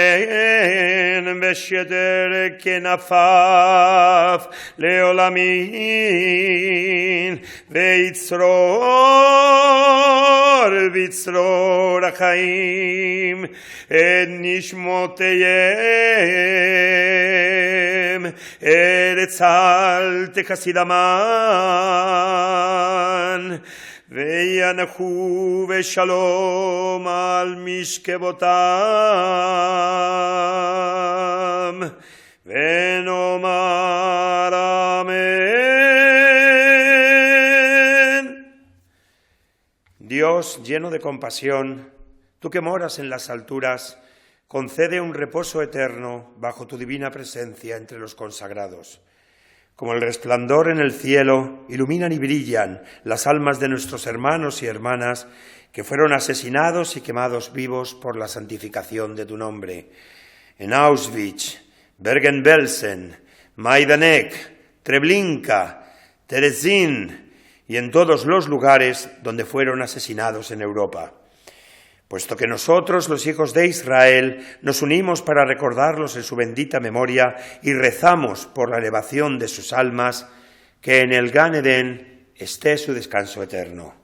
בשדר כנפף לעולמין ויצרור החיים את נשמותיהם ארץ אל תכסי דמן וינחו בשלום על משכבותם ונאמר amén. Dios, lleno de compasión, tú que moras en las alturas, concede un reposo eterno bajo tu divina presencia entre los consagrados. Como el resplandor en el cielo, iluminan y brillan las almas de nuestros hermanos y hermanas que fueron asesinados y quemados vivos por la santificación de tu nombre. En Auschwitz, Bergen-Belsen, Majdanek, Treblinka, Terezin y en todos los lugares donde fueron asesinados en Europa. Puesto que nosotros, los hijos de Israel, nos unimos para recordarlos en su bendita memoria y rezamos por la elevación de sus almas, que en el Gan Edén esté su descanso eterno.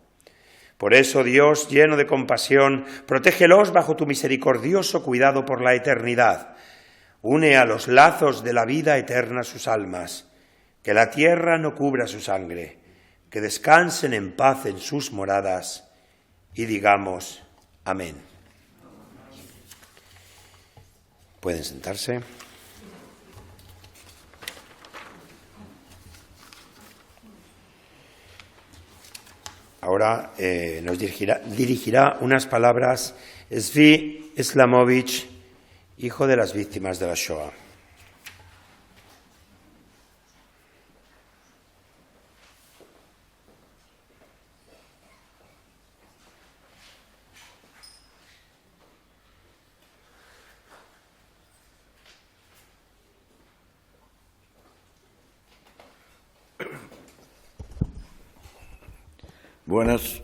Por eso, Dios, lleno de compasión, protégelos bajo tu misericordioso cuidado por la eternidad. Une a los lazos de la vida eterna sus almas, que la tierra no cubra su sangre, que descansen en paz en sus moradas y digamos amén. Pueden sentarse. Ahora nos dirigirá unas palabras Zvi Islamovich hijo de las víctimas de la Shoah. Buenas,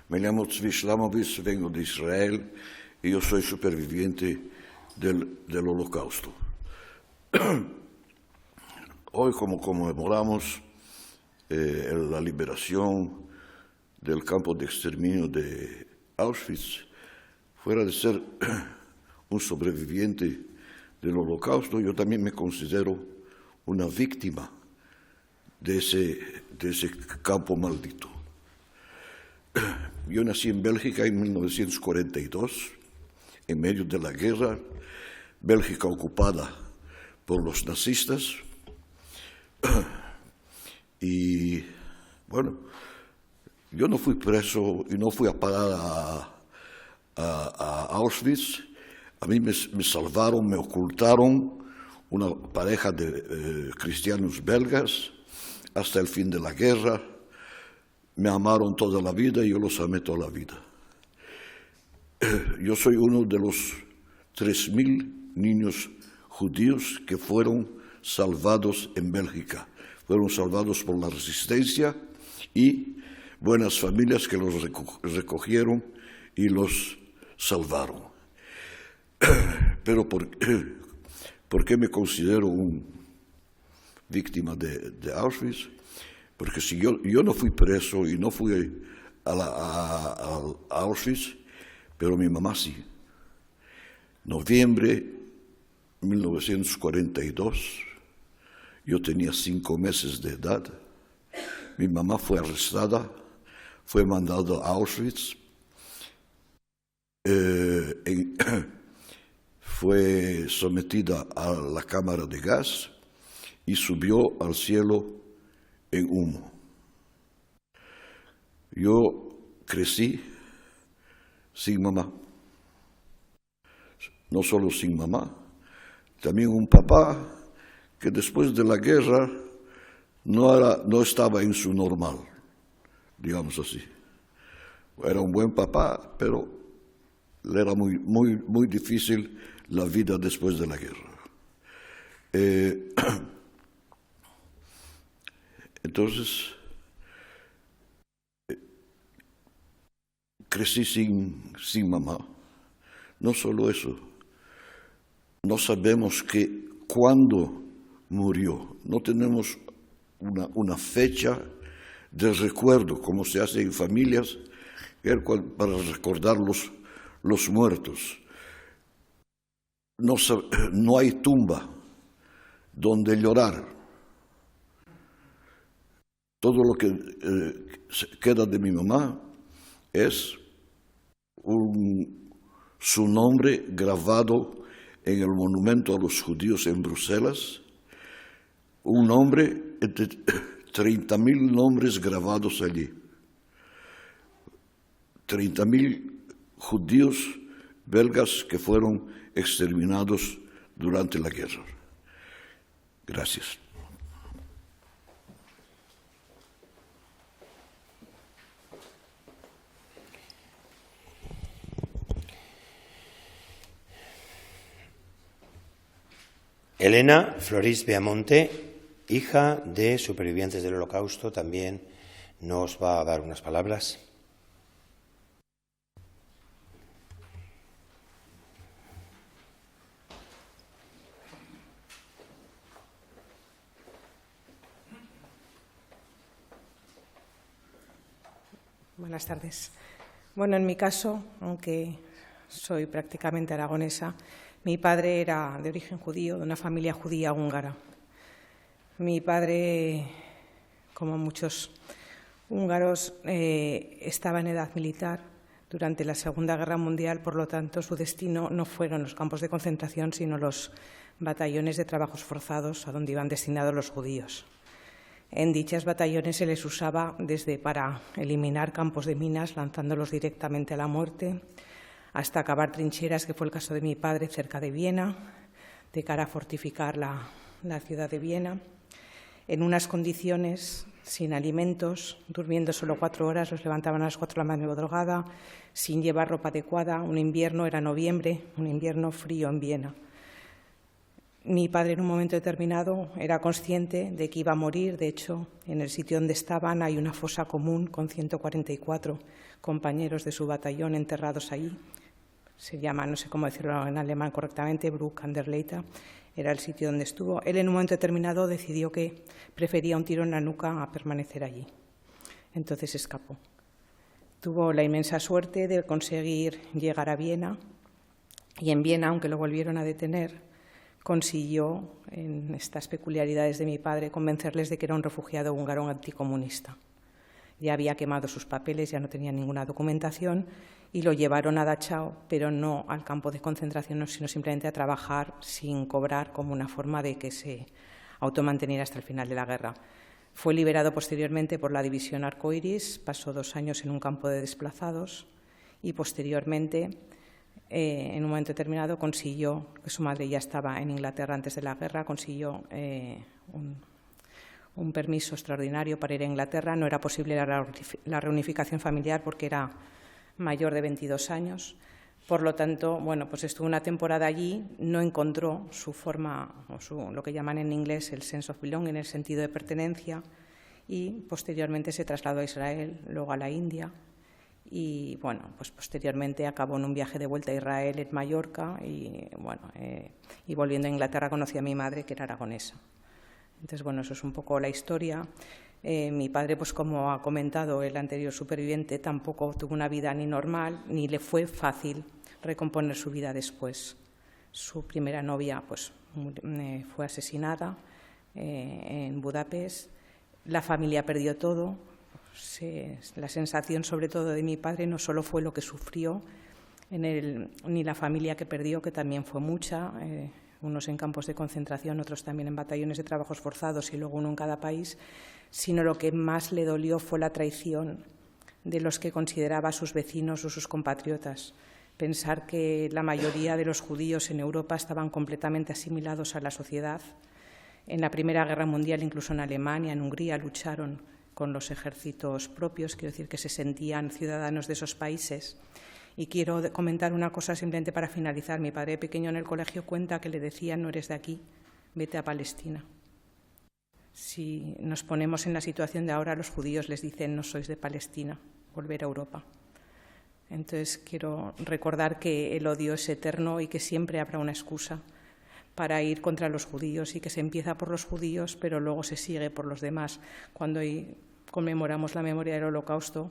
me llamo Tzvi Shlomovis, vengo de Israel y yo soy superviviente del Holocausto. Hoy, como conmemoramos la liberación del campo de exterminio de Auschwitz, fuera de ser un sobreviviente del Holocausto, yo también me considero una víctima de ese campo maldito. Yo nací en Bélgica en 1942, en medio de la guerra, Bélgica ocupada por los nazistas. Y bueno, yo no fui preso y no fui a parar a Auschwitz. A mí me salvaron, me ocultaron una pareja de cristianos belgas hasta el fin de la guerra. Me amaron toda la vida y yo los amé toda la vida. Yo soy uno de los 3.000 niños judíos que fueron salvados en Bélgica. Fueron salvados por la resistencia y buenas familias que los recogieron y los salvaron. Pero ¿por qué me considero un víctima de Auschwitz? Porque si yo no fui preso y no fui a Auschwitz, pero mi mamá sí. Noviembre 1942, yo tenía 5 meses de edad. Mi mamá fue arrestada, fue mandada a Auschwitz, fue sometida a la cámara de gas y subió al cielo en humo. Yo crecí sin mamá. No solo sin mamá, también un papá que después de la guerra no estaba en su normal, digamos así. Era un buen papá, pero le era muy difícil la vida después de la guerra. Entonces, crecí sin mamá. No solo eso, no sabemos cuándo murió. No tenemos una fecha de recuerdo, como se hace en familias, para recordar los muertos. No hay tumba donde llorar. Todo lo que queda de mi mamá es su nombre grabado en el monumento a los judíos en Bruselas, un nombre entre 30.000 nombres grabados allí. 30.000 judíos belgas que fueron exterminados durante la guerra. Gracias. Elena Floris Beamonte, hija de supervivientes del Holocausto, también nos va a dar unas palabras. Buenas tardes. Bueno, en mi caso, aunque soy prácticamente aragonesa, mi padre era de origen judío, de una familia judía húngara. Mi padre, como muchos húngaros, estaba en edad militar durante la Segunda Guerra Mundial, por lo tanto, su destino no fueron los campos de concentración, sino los batallones de trabajos forzados a donde iban destinados los judíos. En dichos batallones se les usaba desde para eliminar campos de minas, lanzándolos directamente a la muerte, hasta cavar trincheras, que fue el caso de mi padre, cerca de Viena, de cara a fortificar la ciudad de Viena, en unas condiciones sin alimentos, durmiendo solo 4 horas, los levantaban a las 4 de la madrugada, sin llevar ropa adecuada. Un invierno, era noviembre, un invierno frío en Viena. Mi padre en un momento determinado era consciente de que iba a morir. De hecho, en el sitio donde estaban hay una fosa común con 144 compañeros de su batallón enterrados ahí. Se llama, no sé cómo decirlo en alemán correctamente, Bruck an der Leitha. Era el sitio donde estuvo. Él en un momento determinado decidió que prefería un tiro en la nuca a permanecer allí. Entonces escapó. Tuvo la inmensa suerte de conseguir llegar a Viena y en Viena, aunque lo volvieron a detener, consiguió, en estas peculiaridades de mi padre, convencerles de que era un refugiado húngaro anticomunista. Ya había quemado sus papeles, ya no tenía ninguna documentación y lo llevaron a Dachau, pero no al campo de concentración, sino simplemente a trabajar sin cobrar, como una forma de que se automanteniera hasta el final de la guerra. Fue liberado posteriormente por la división Arcoiris, pasó 2 años en un campo de desplazados y posteriormente, en un momento determinado, consiguió, que su madre ya estaba en Inglaterra antes de la guerra, consiguió un permiso extraordinario para ir a Inglaterra. No era posible la reunificación familiar porque era mayor de 22 años. Por lo tanto, bueno, pues estuvo una temporada allí, no encontró su forma, o lo que llaman en inglés el sense of belonging, el sentido de pertenencia, y posteriormente se trasladó a Israel, luego a la India, y bueno, pues posteriormente acabó en un viaje de vuelta a Israel, en Mallorca, y bueno, y volviendo a Inglaterra conocí a mi madre, que era aragonesa. Entonces, bueno, eso es un poco la historia. Mi padre, pues como ha comentado el anterior superviviente, tampoco tuvo una vida ni normal, ni le fue fácil recomponer su vida después. Su primera novia, pues, fue asesinada en Budapest. La familia perdió todo. La sensación, sobre todo, de mi padre no solo fue lo que sufrió, ni la familia que perdió, que también fue mucha, unos en campos de concentración, otros también en batallones de trabajos forzados y luego uno en cada país, sino lo que más le dolió fue la traición de los que consideraba sus vecinos o sus compatriotas. Pensar que la mayoría de los judíos en Europa estaban completamente asimilados a la sociedad. En la Primera Guerra Mundial, incluso en Alemania, en Hungría, lucharon con los ejércitos propios, quiero decir que se sentían ciudadanos de esos países. Y quiero comentar una cosa simplemente para finalizar. Mi padre pequeño en el colegio cuenta que le decían: no eres de aquí, vete a Palestina. Si nos ponemos en la situación de ahora, los judíos les dicen: no sois de Palestina, volver a Europa. Entonces quiero recordar que el odio es eterno y que siempre habrá una excusa para ir contra los judíos, y que se empieza por los judíos, pero luego se sigue por los demás. Cuando hoy conmemoramos la memoria del Holocausto,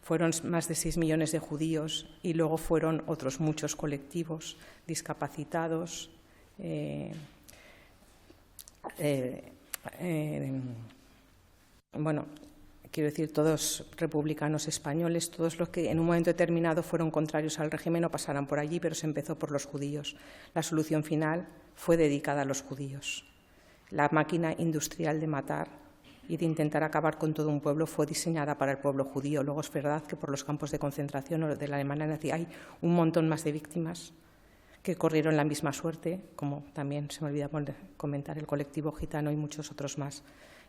fueron más de 6 millones de judíos y luego fueron otros muchos colectivos, discapacitados, bueno, quiero decir, todos republicanos españoles, todos los que en un momento determinado fueron contrarios al régimen o pasaran por allí, pero se empezó por los judíos. La solución final fue dedicada a los judíos. La máquina industrial de matar y de intentar acabar con todo un pueblo fue diseñada para el pueblo judío. Luego es verdad que por los campos de concentración o de la Alemania nazi hay un montón más de víctimas que corrieron la misma suerte, como también se me olvidó comentar el colectivo gitano y muchos otros más.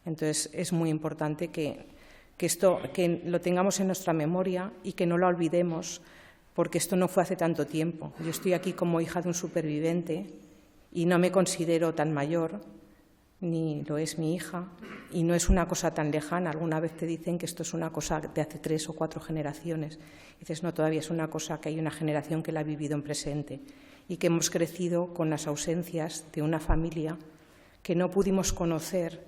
Entonces es muy importante que lo tengamos en nuestra memoria y que no lo olvidemos, porque esto no fue hace tanto tiempo. Yo estoy aquí como hija de un superviviente y no me considero tan mayor, ni lo es mi hija, y no es una cosa tan lejana. Alguna vez te dicen que esto es una cosa de hace 3 o 4 generaciones. Y dices, no, todavía es una cosa que hay una generación que la ha vivido en presente y que hemos crecido con las ausencias de una familia que no pudimos conocer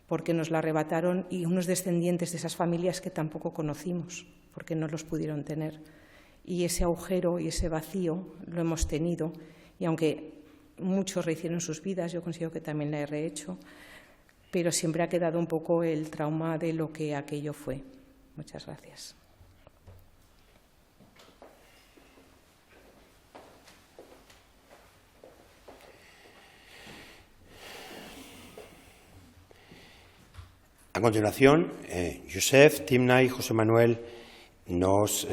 porque nos la arrebataron, y unos descendientes de esas familias que tampoco conocimos porque no los pudieron tener. Y ese agujero y ese vacío lo hemos tenido, y aunque muchos rehicieron sus vidas, yo considero que también la he rehecho, pero siempre ha quedado un poco el trauma de lo que aquello fue. Muchas gracias. A continuación, Josep, Timna y José Manuel nos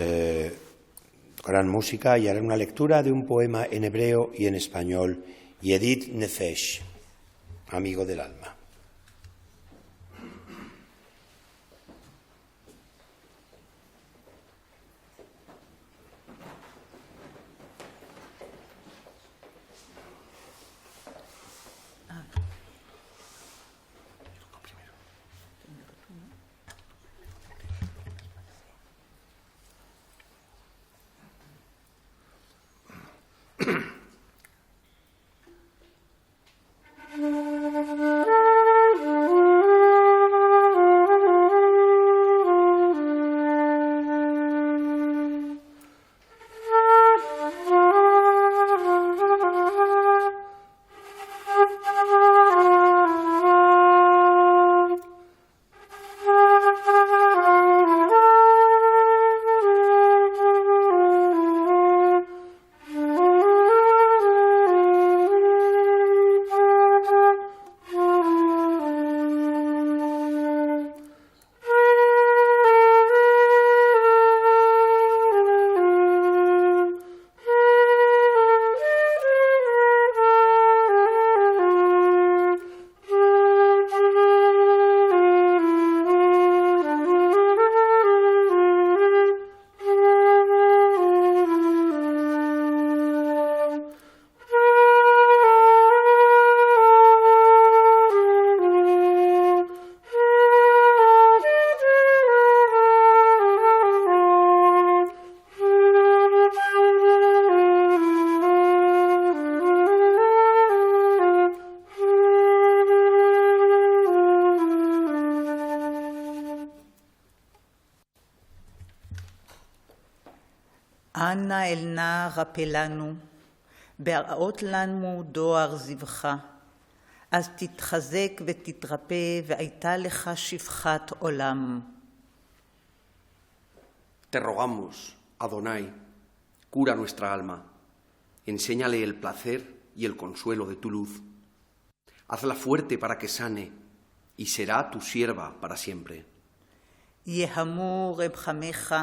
Tocarán música y harán una lectura de un poema en hebreo y en español, Yedid Nefesh, amigo del alma. אנא אל נא רפא לנו, בהראות לנו דואר זבחה, אז תתחזק ותתרפא, והייתה לך שפחת עולם. Te rogamos, Adonai, cura nuestra alma, enséñale el placer y el consuelo de tu luz. Hazla fuerte para que sane, y será tu sierva para siempre. יהמו רב חמך,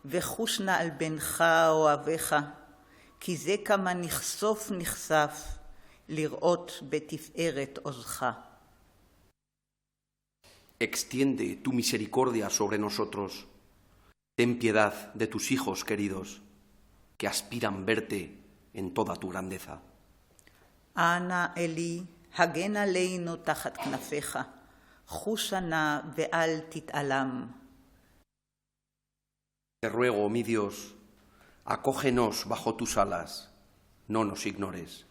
וחוש נא על בנך אוהביך, כי זה כמה נחשוף נחשף, לראות בתפארת עוזך. Extiende tu misericordia sobre nosotros. Ten piedad de tus hijos queridos, que aspiran verte en toda tu grandeza. אנא אלי, הגן עלינו תחת כנפיך, חושה נא ואל תתעלם. Te ruego, mi Dios, acógenos bajo tus alas, no nos ignores.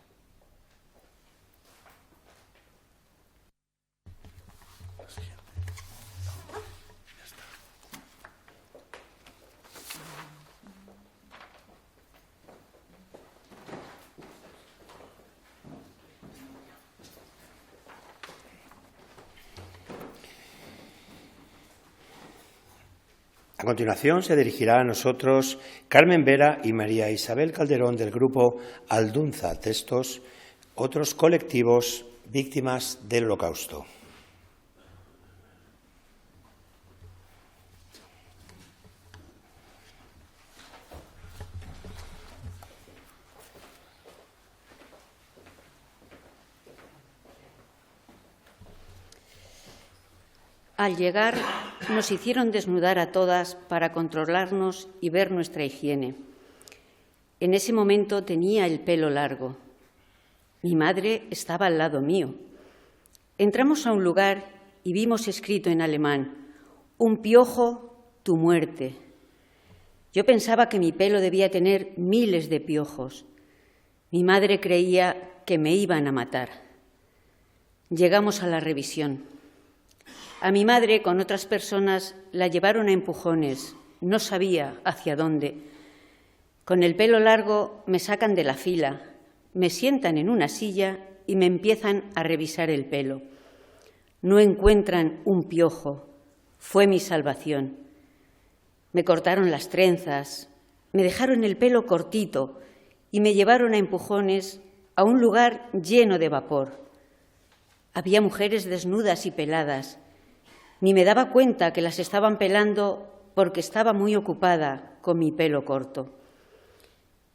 A continuación se dirigirá a nosotros Carmen Vera y María Isabel Calderón del grupo Aldunza Textos, otros colectivos víctimas del Holocausto. Al llegar, nos hicieron desnudar a todas para controlarnos y ver nuestra higiene. En ese momento tenía el pelo largo. Mi madre estaba al lado mío. Entramos a un lugar y vimos escrito en alemán: un piojo, tu muerte. Yo pensaba que mi pelo debía tener miles de piojos. Mi madre creía que me iban a matar. Llegamos a la revisión. A mi madre, con otras personas, la llevaron a empujones. No sabía hacia dónde. Con el pelo largo me sacan de la fila, me sientan en una silla y me empiezan a revisar el pelo. No encuentran un piojo. Fue mi salvación. Me cortaron las trenzas, me dejaron el pelo cortito y me llevaron a empujones a un lugar lleno de vapor. Había mujeres desnudas y peladas. Ni me daba cuenta que las estaban pelando porque estaba muy ocupada con mi pelo corto.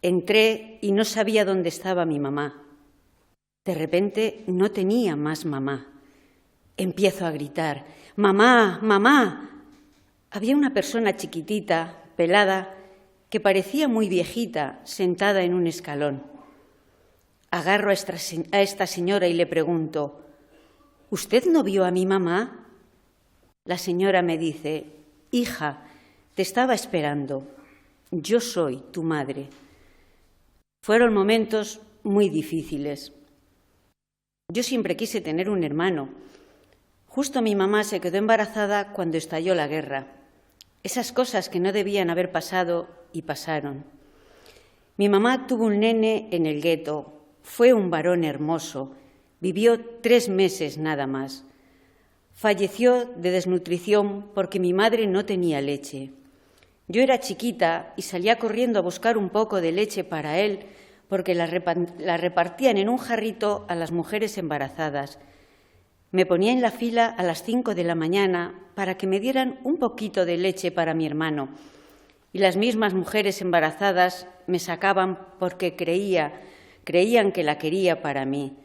Entré y no sabía dónde estaba mi mamá. De repente no tenía más mamá. Empiezo a gritar, ¡mamá, mamá! Había una persona chiquitita, pelada, que parecía muy viejita, sentada en un escalón. Agarro a esta señora y le pregunto, ¿usted no vio a mi mamá? La señora me dice, hija, te estaba esperando. Yo soy tu madre. Fueron momentos muy difíciles. Yo siempre quise tener un hermano. Justo mi mamá se quedó embarazada cuando estalló la guerra. Esas cosas que no debían haber pasado y pasaron. Mi mamá tuvo un nene en el gueto. Fue un varón hermoso. Vivió 3 meses nada más. Falleció de desnutrición porque mi madre no tenía leche. Yo era chiquita y salía corriendo a buscar un poco de leche para él porque la repartían en un jarrito a las mujeres embarazadas. Me ponía en la fila a las 5 de la mañana para que me dieran un poquito de leche para mi hermano. Y las mismas mujeres embarazadas me sacaban porque creían que la quería para mí.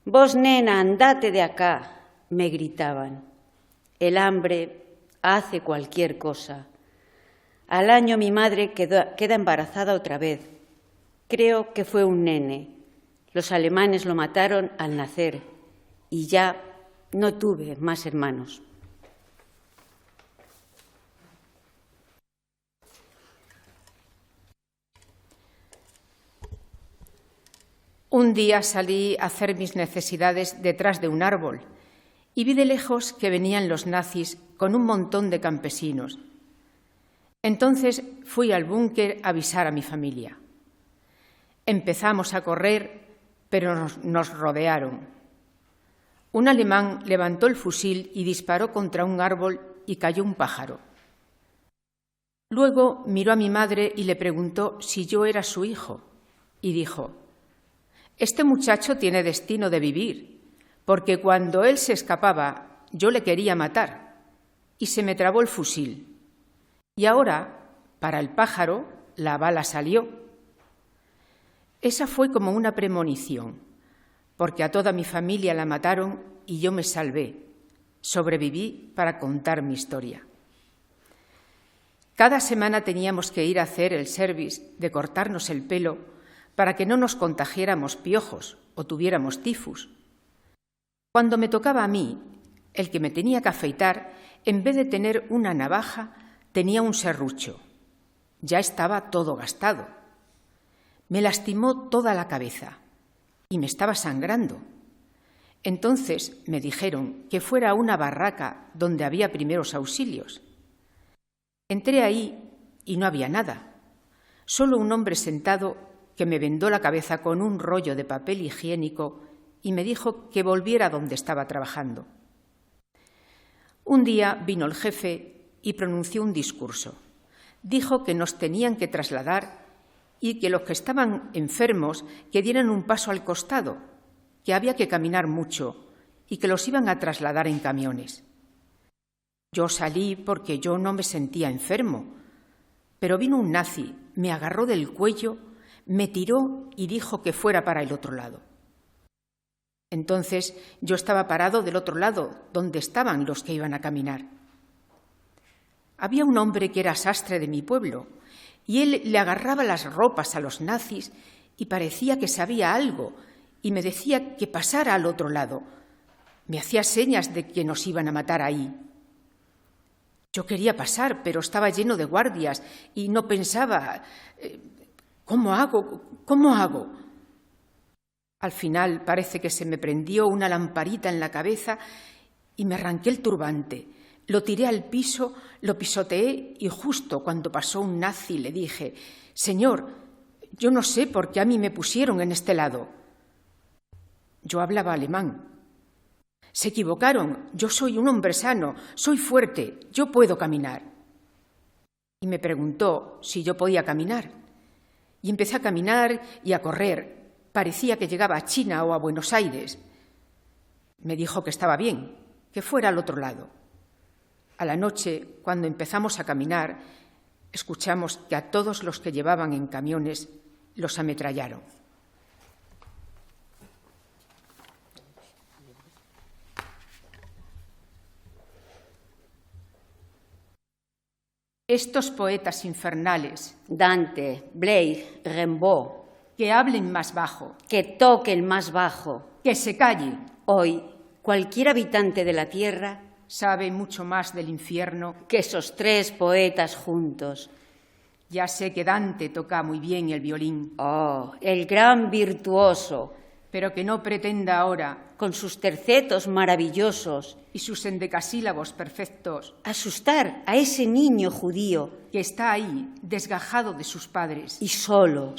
«Vos, nena, andate de acá», me gritaban. El hambre hace cualquier cosa. Al año mi madre queda embarazada otra vez. Creo que fue un nene. Los alemanes lo mataron al nacer y ya no tuve más hermanos. Un día salí a hacer mis necesidades detrás de un árbol y vi de lejos que venían los nazis con un montón de campesinos. Entonces fui al búnker a avisar a mi familia. Empezamos a correr, pero nos rodearon. Un alemán levantó el fusil y disparó contra un árbol y cayó un pájaro. Luego miró a mi madre y le preguntó si yo era su hijo y dijo: «Este muchacho tiene destino de vivir, porque cuando él se escapaba yo le quería matar y se me trabó el fusil. Y ahora, para el pájaro, la bala salió». Esa fue como una premonición, porque a toda mi familia la mataron y yo me salvé. Sobreviví para contar mi historia. Cada semana teníamos que ir a hacer el service de cortarnos el pelo para que no nos contagiáramos piojos o tuviéramos tifus. Cuando me tocaba a mí, el que me tenía que afeitar, en vez de tener una navaja, tenía un serrucho. Ya estaba todo gastado. Me lastimó toda la cabeza y me estaba sangrando. Entonces me dijeron que fuera a una barraca donde había primeros auxilios. Entré ahí y no había nada, solo un hombre sentado que me vendó la cabeza con un rollo de papel higiénico y me dijo que volviera donde estaba trabajando. Un día vino el jefe y pronunció un discurso. Dijo que nos tenían que trasladar y que los que estaban enfermos que dieran un paso al costado, que había que caminar mucho y que los iban a trasladar en camiones. Yo salí porque yo no me sentía enfermo, pero vino un nazi, me agarró del cuello, me tiró y dijo que fuera para el otro lado. Entonces yo estaba parado del otro lado, donde estaban los que iban a caminar. Había un hombre que era sastre de mi pueblo y él le agarraba las ropas a los nazis y parecía que sabía algo y me decía que pasara al otro lado. Me hacía señas de que nos iban a matar ahí. Yo quería pasar, pero estaba lleno de guardias y no pensaba, ¿cómo hago? ¿Cómo hago? Al final parece que se me prendió una lamparita en la cabeza y me arranqué el turbante. Lo tiré al piso, lo pisoteé y justo cuando pasó un nazi le dije: «Señor, yo no sé por qué a mí me pusieron en este lado». Yo hablaba alemán. «Se equivocaron, yo soy un hombre sano, soy fuerte, yo puedo caminar». Y me preguntó si yo podía caminar. Y empecé a caminar y a correr. Parecía que llegaba a China o a Buenos Aires. Me dijo que estaba bien, que fuera al otro lado. A la noche, cuando empezamos a caminar, escuchamos que a todos los que llevaban en camiones los ametrallaron. Estos poetas infernales, Dante, Blake, Rimbaud, que hablen más bajo, que toquen más bajo, que se callen. Hoy, cualquier habitante de la tierra sabe mucho más del infierno que esos tres poetas juntos. Ya sé que Dante toca muy bien el violín. Oh, el gran virtuoso. Pero que no pretenda ahora, con sus tercetos maravillosos y sus endecasílabos perfectos, asustar a ese niño judío que está ahí, desgajado de sus padres, y solo,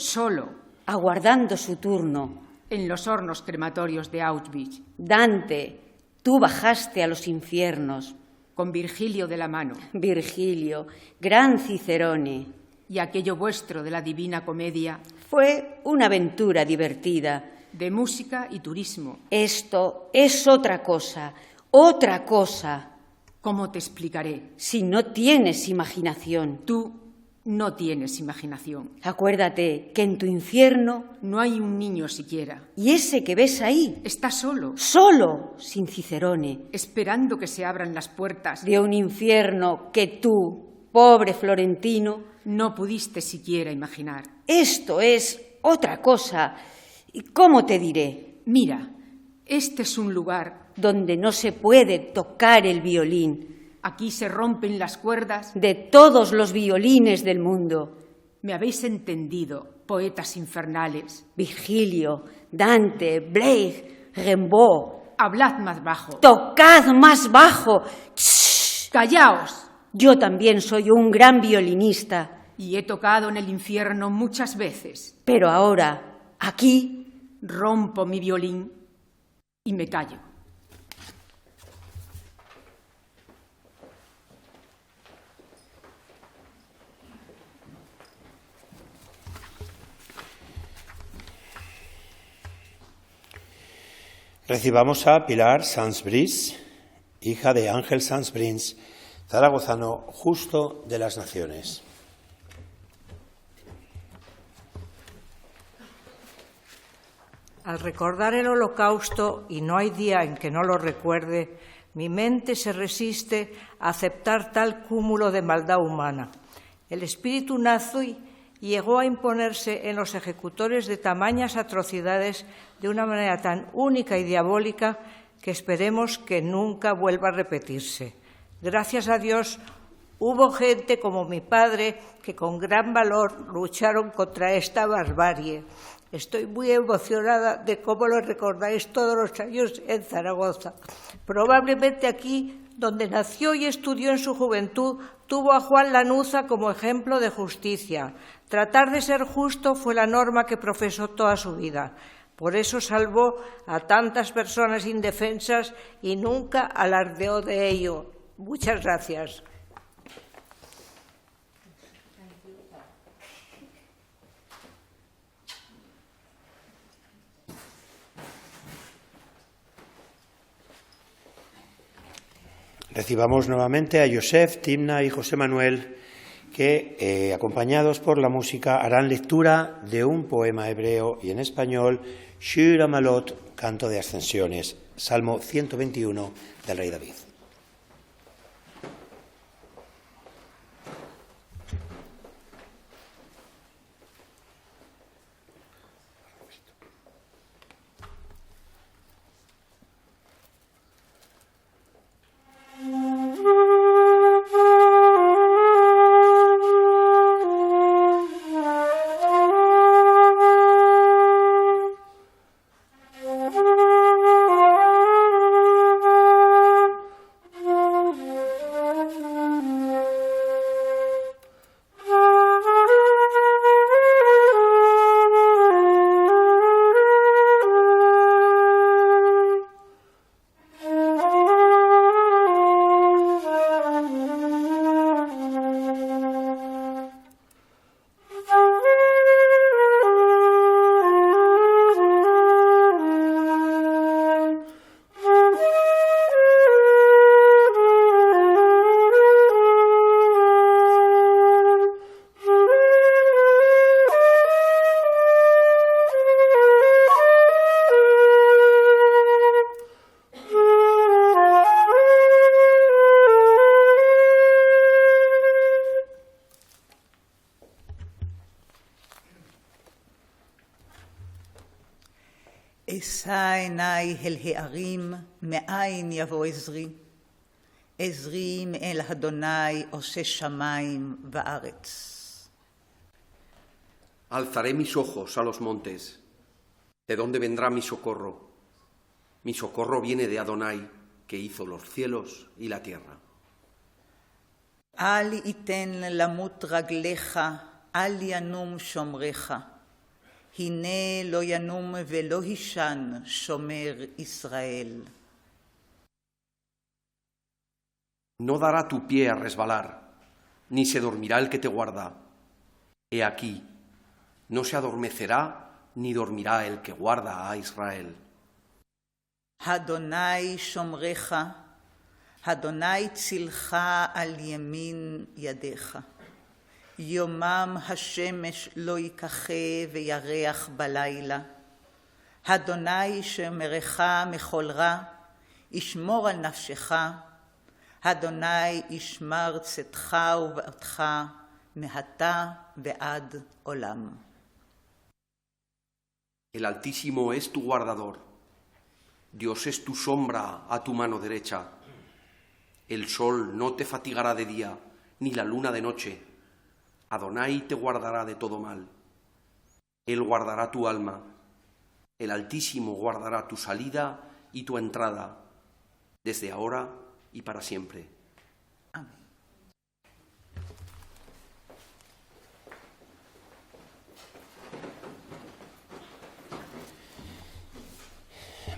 aguardando su turno, en los hornos crematorios de Auschwitz. Dante, tú bajaste a los infiernos, con Virgilio de la mano. Virgilio, gran Cicerone. Y aquello vuestro de la Divina Comedia fue una aventura divertida, de música y turismo. Esto es otra cosa, otra cosa. ¿Cómo te explicaré? Si no tienes imaginación. Tú no tienes imaginación. Acuérdate que en tu infierno no hay un niño siquiera. Y ese que ves ahí está solo. Solo, sin Cicerone. Esperando que se abran las puertas de un infierno que tú, pobre florentino, no pudiste siquiera imaginar. Esto es otra cosa. ¿Y cómo te diré? Mira, este es un lugar donde no se puede tocar el violín. Aquí se rompen las cuerdas de todos los violines del mundo. ¿Me habéis entendido, poetas infernales? Virgilio, Dante, Blake, Rimbaud. Hablad más bajo. Tocad más bajo. ¡Shh! ¡Callaos! Yo también soy un gran violinista. Y he tocado en el infierno muchas veces. Pero ahora, aquí, rompo mi violín y me callo. Recibamos a Pilar Sans-Brice, hija de Ángel Sans-Brice, zaragozano justo de las Naciones. Al recordar el Holocausto, y no hay día en que no lo recuerde, mi mente se resiste a aceptar tal cúmulo de maldad humana. El espíritu nazi llegó a imponerse en los ejecutores de tamañas atrocidades de una manera tan única y diabólica que esperemos que nunca vuelva a repetirse. Gracias a Dios, hubo gente como mi padre que con gran valor lucharon contra esta barbarie. Estoy muy emocionada de cómo lo recordáis todos los años en Zaragoza. Probablemente aquí, donde nació y estudió en su juventud, tuvo a Juan Lanuza como ejemplo de justicia. Tratar de ser justo fue la norma que profesó toda su vida. Por eso salvó a tantas personas indefensas y nunca alardeó de ello. Muchas gracias. Recibamos nuevamente a Joseph, Timna y José Manuel, que, acompañados por la música, harán lectura de un poema hebreo y en español, Shir Hamalot, canto de ascensiones, Salmo 121 del rey David. אשא עיניי אל הערים, מאין יבוא עזרי? עזרי מאל אדוני עושה שמיים וארץ. Alzaré mis ojos a los montes. ¿De dónde vendrá mi socorro? Mi socorro viene de Adonai, que hizo los cielos y la tierra. אל ייתן למות רגליך, אל ינום שומרך. הנה לא ינום ולא הישן שומר ישראל. No dará tu pie a resbalar, ni se dormirá el que te guarda. He aquí, no se adormecerá ni dormirá el que guarda a Israel. אדוני שומרך, אדוני צילך על ימין ידיך. יומם השמש לא יכחה וירח בלילה. אדוני שומרך מכל רע, ישמור על נפשך. אדוני ישמר צאתך ובאתך מעתה ועד עולם. El Altísimo es tu guardador. Dios es tu sombra a tu mano derecha. El sol no te fatigará de día, ni la luna de noche. Adonai te guardará de todo mal. Él guardará tu alma. El Altísimo guardará tu salida y tu entrada, desde ahora y para siempre. Amén.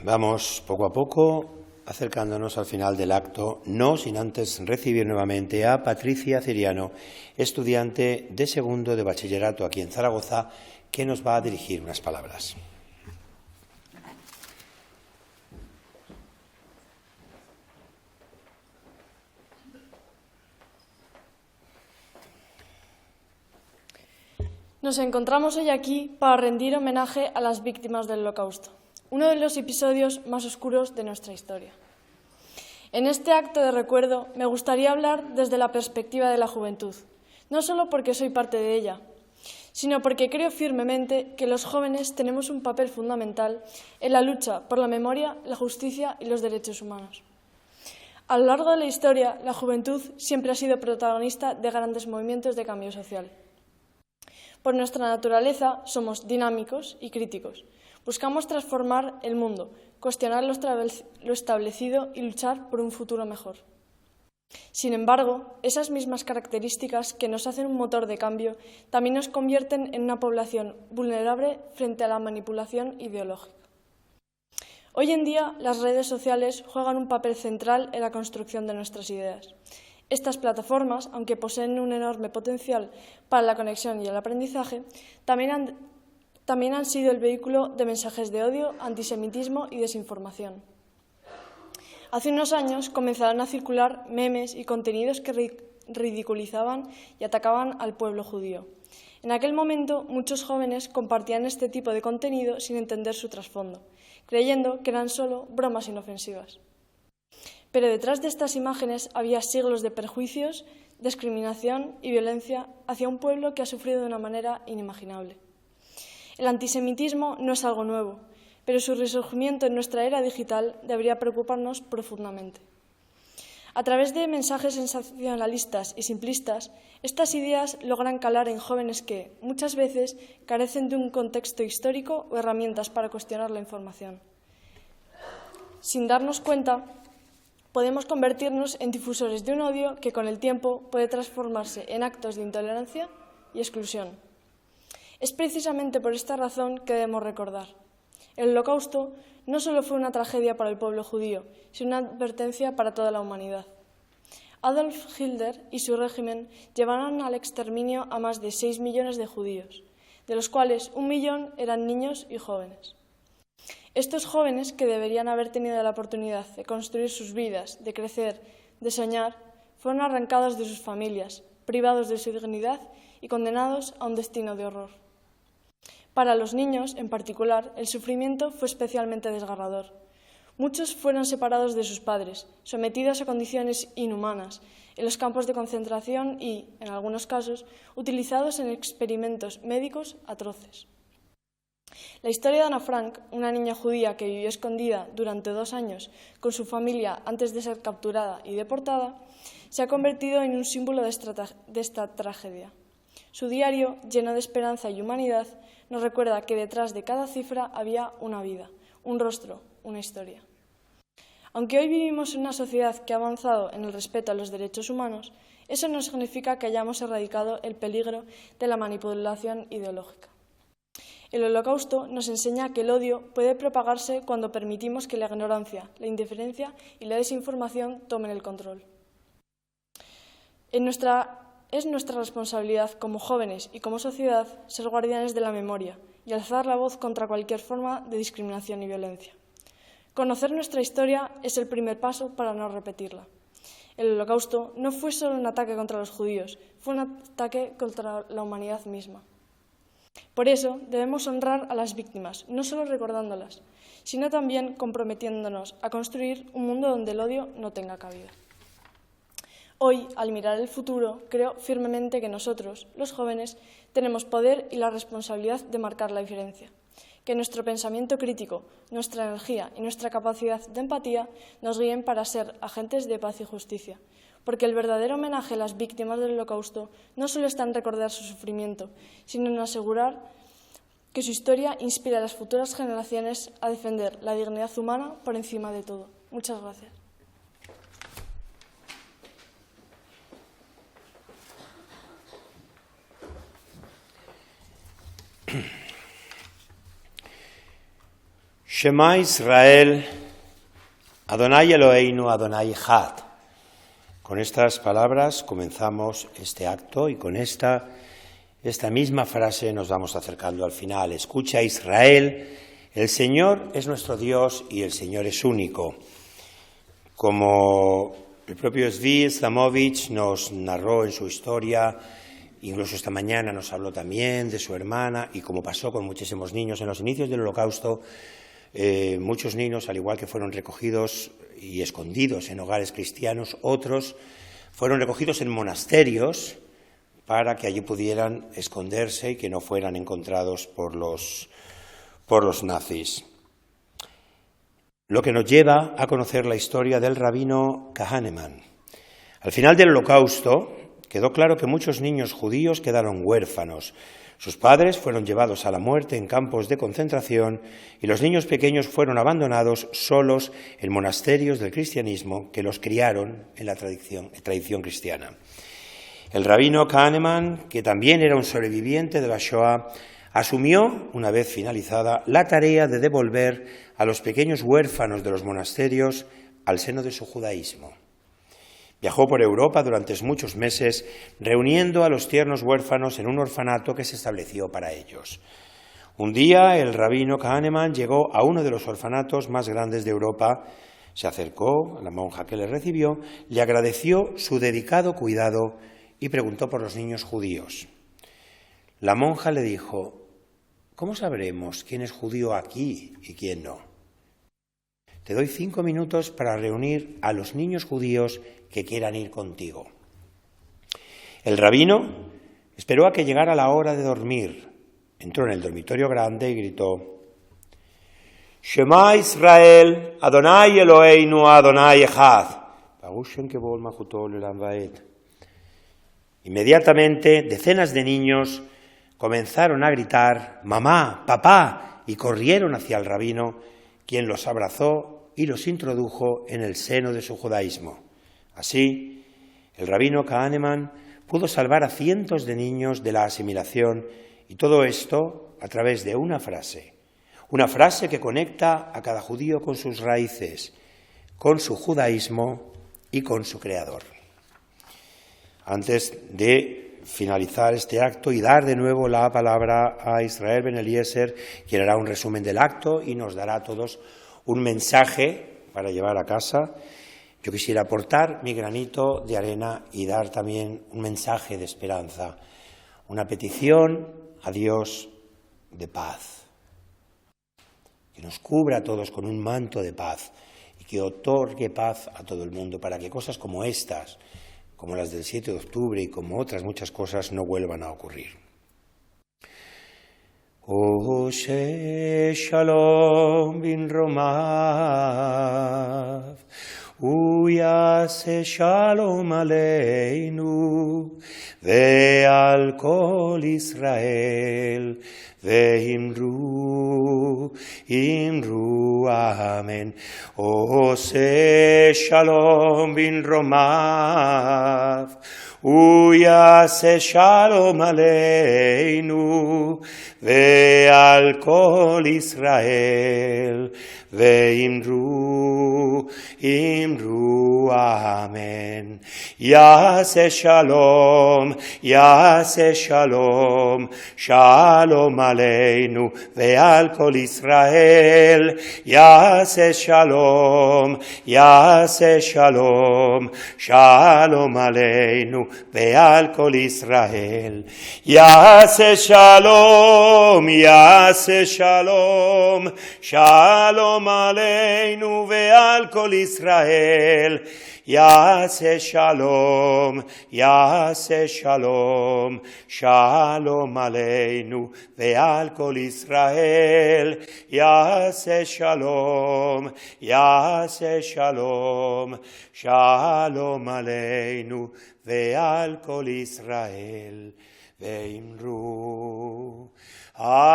Vamos poco a poco acercándonos al final del acto, no sin antes recibir nuevamente a Patricia Ciriano, estudiante de segundo de bachillerato aquí en Zaragoza, que nos va a dirigir unas palabras. Nos encontramos hoy aquí para rendir homenaje a las víctimas del Holocausto, uno de los episodios más oscuros de nuestra historia. En este acto de recuerdo me gustaría hablar desde la perspectiva de la juventud, no solo porque soy parte de ella, sino porque creo firmemente que los jóvenes tenemos un papel fundamental en la lucha por la memoria, la justicia y los derechos humanos. A lo largo de la historia, la juventud siempre ha sido protagonista de grandes movimientos de cambio social. Por nuestra naturaleza somos dinámicos y críticos. Buscamos transformar el mundo, cuestionar lo establecido y luchar por un futuro mejor. Sin embargo, esas mismas características que nos hacen un motor de cambio también nos convierten en una población vulnerable frente a la manipulación ideológica. Hoy en día, las redes sociales juegan un papel central en la construcción de nuestras ideas. Estas plataformas, aunque poseen un enorme potencial para la conexión y el aprendizaje, también han sido el vehículo de mensajes de odio, antisemitismo y desinformación. Hace unos años comenzaron a circular memes y contenidos que ridiculizaban y atacaban al pueblo judío. En aquel momento, muchos jóvenes compartían este tipo de contenido sin entender su trasfondo, creyendo que eran solo bromas inofensivas. Pero detrás de estas imágenes había siglos de perjuicios, discriminación y violencia hacia un pueblo que ha sufrido de una manera inimaginable. El antisemitismo no es algo nuevo, pero su resurgimiento en nuestra era digital debería preocuparnos profundamente. A través de mensajes sensacionalistas y simplistas, estas ideas logran calar en jóvenes que, muchas veces, carecen de un contexto histórico o herramientas para cuestionar la información. Sin darnos cuenta, podemos convertirnos en difusores de un odio que con el tiempo puede transformarse en actos de intolerancia y exclusión. Es precisamente por esta razón que debemos recordar. El Holocausto no solo fue una tragedia para el pueblo judío, sino una advertencia para toda la humanidad. Adolf Hitler y su régimen llevaron al exterminio a más de 6 millones de judíos, de los cuales 1 millón eran niños y jóvenes. Estos jóvenes, que deberían haber tenido la oportunidad de construir sus vidas, de crecer, de soñar, fueron arrancados de sus familias, privados de su dignidad y condenados a un destino de horror. Para los niños, en particular, el sufrimiento fue especialmente desgarrador. Muchos fueron separados de sus padres, sometidos a condiciones inhumanas, en los campos de concentración y, en algunos casos, utilizados en experimentos médicos atroces. La historia de Ana Frank, una niña judía que vivió escondida durante 2 años con su familia antes de ser capturada y deportada, se ha convertido en un símbolo de esta tragedia. Su diario, lleno de esperanza y humanidad, nos recuerda que detrás de cada cifra había una vida, un rostro, una historia. Aunque hoy vivimos en una sociedad que ha avanzado en el respeto a los derechos humanos, eso no significa que hayamos erradicado el peligro de la manipulación ideológica. El Holocausto nos enseña que el odio puede propagarse cuando permitimos que la ignorancia, la indiferencia y la desinformación tomen el control. Es nuestra responsabilidad como jóvenes y como sociedad ser guardianes de la memoria y alzar la voz contra cualquier forma de discriminación y violencia. Conocer nuestra historia es el primer paso para no repetirla. El Holocausto no fue solo un ataque contra los judíos, fue un ataque contra la humanidad misma. Por eso debemos honrar a las víctimas, no solo recordándolas, sino también comprometiéndonos a construir un mundo donde el odio no tenga cabida. Hoy, al mirar el futuro, creo firmemente que nosotros, los jóvenes, tenemos poder y la responsabilidad de marcar la diferencia. Que nuestro pensamiento crítico, nuestra energía y nuestra capacidad de empatía nos guíen para ser agentes de paz y justicia. Porque el verdadero homenaje a las víctimas del Holocausto no solo está en recordar su sufrimiento, sino en asegurar que su historia inspire a las futuras generaciones a defender la dignidad humana por encima de todo. Muchas gracias. Shema Israel, Adonai Eloheinu, Adonai Echad. Con estas palabras comenzamos este acto y con esta misma frase nos vamos acercando al final. Escucha Israel, el Señor es nuestro Dios y el Señor es único. Como el propio Zvi Slamovich nos narró en su historia, incluso esta mañana nos habló también de su hermana, y como pasó con muchísimos niños en los inicios del Holocausto, muchos niños, al igual que fueron recogidos y escondidos en hogares cristianos, otros fueron recogidos en monasterios para que allí pudieran esconderse y que no fueran encontrados por los nazis. Lo que nos lleva a conocer la historia del rabino Kahneman. Al final del Holocausto quedó claro que muchos niños judíos quedaron huérfanos. Sus padres fueron llevados a la muerte en campos de concentración y los niños pequeños fueron abandonados solos en monasterios del cristianismo que los criaron en la tradición cristiana. El rabino Kahneman, que también era un sobreviviente de la Shoah, asumió, una vez finalizada, la tarea de devolver a los pequeños huérfanos de los monasterios al seno de su judaísmo. Viajó por Europa durante muchos meses, reuniendo a los tiernos huérfanos en un orfanato que se estableció para ellos. Un día, el rabino Kahneman llegó a uno de los orfanatos más grandes de Europa, se acercó a la monja que le recibió, le agradeció su dedicado cuidado y preguntó por los niños judíos. La monja le dijo: ¿cómo sabremos quién es judío aquí y quién no? Te doy 5 minutos para reunir a los niños judíos que quieran ir contigo. El rabino esperó a que llegara la hora de dormir. Entró en el dormitorio grande y gritó: Shema Israel, Adonai Eloheinu, Adonai Echad. Inmediatamente, decenas de niños comenzaron a gritar: mamá, papá, y corrieron hacia el rabino, quien los abrazó y los introdujo en el seno de su judaísmo. Así, el rabino Kahneman pudo salvar a cientos de niños de la asimilación, y todo esto a través de una frase que conecta a cada judío con sus raíces, con su judaísmo y con su creador. Antes de finalizar este acto y dar de nuevo la palabra a Israel Ben Eliezer, quien hará un resumen del acto y nos dará a todos un mensaje para llevar a casa, yo quisiera aportar mi granito de arena y dar también un mensaje de esperanza, una petición a Dios de paz, que nos cubra a todos con un manto de paz y que otorgue paz a todo el mundo para que cosas como estas, como las del 7 de octubre y como otras muchas cosas, no vuelvan a ocurrir. Oshe Shalom bin Romav, Uyase Shalom Aleinu, Ve'al Kol Israel, Ve'imru, Imru, Amen. Oshe Shalom bin Romav, Uyase Shalom Aleinu, Ve'al Kol Israel, Ve'imru, Imru, Amen. Yase Shalom, Yase Shalom, Shalom Aleinu, Ve'al Kol Israel, Yase Shalom, Yase Shalom, Shalom Aleinu, Ve'al Kol Israel, Yase Shalom, Yase Shalom, Shalom Aleinu, Ve'al Kol Israel, Yase Shalom, Yase Shalom, Shalom Aleinu, Ve'al Kol Israel, Yase Shalom, Yase Shalom, Shalom Aleinu, Ve'al Kol Israel, Ve'imru. Amén.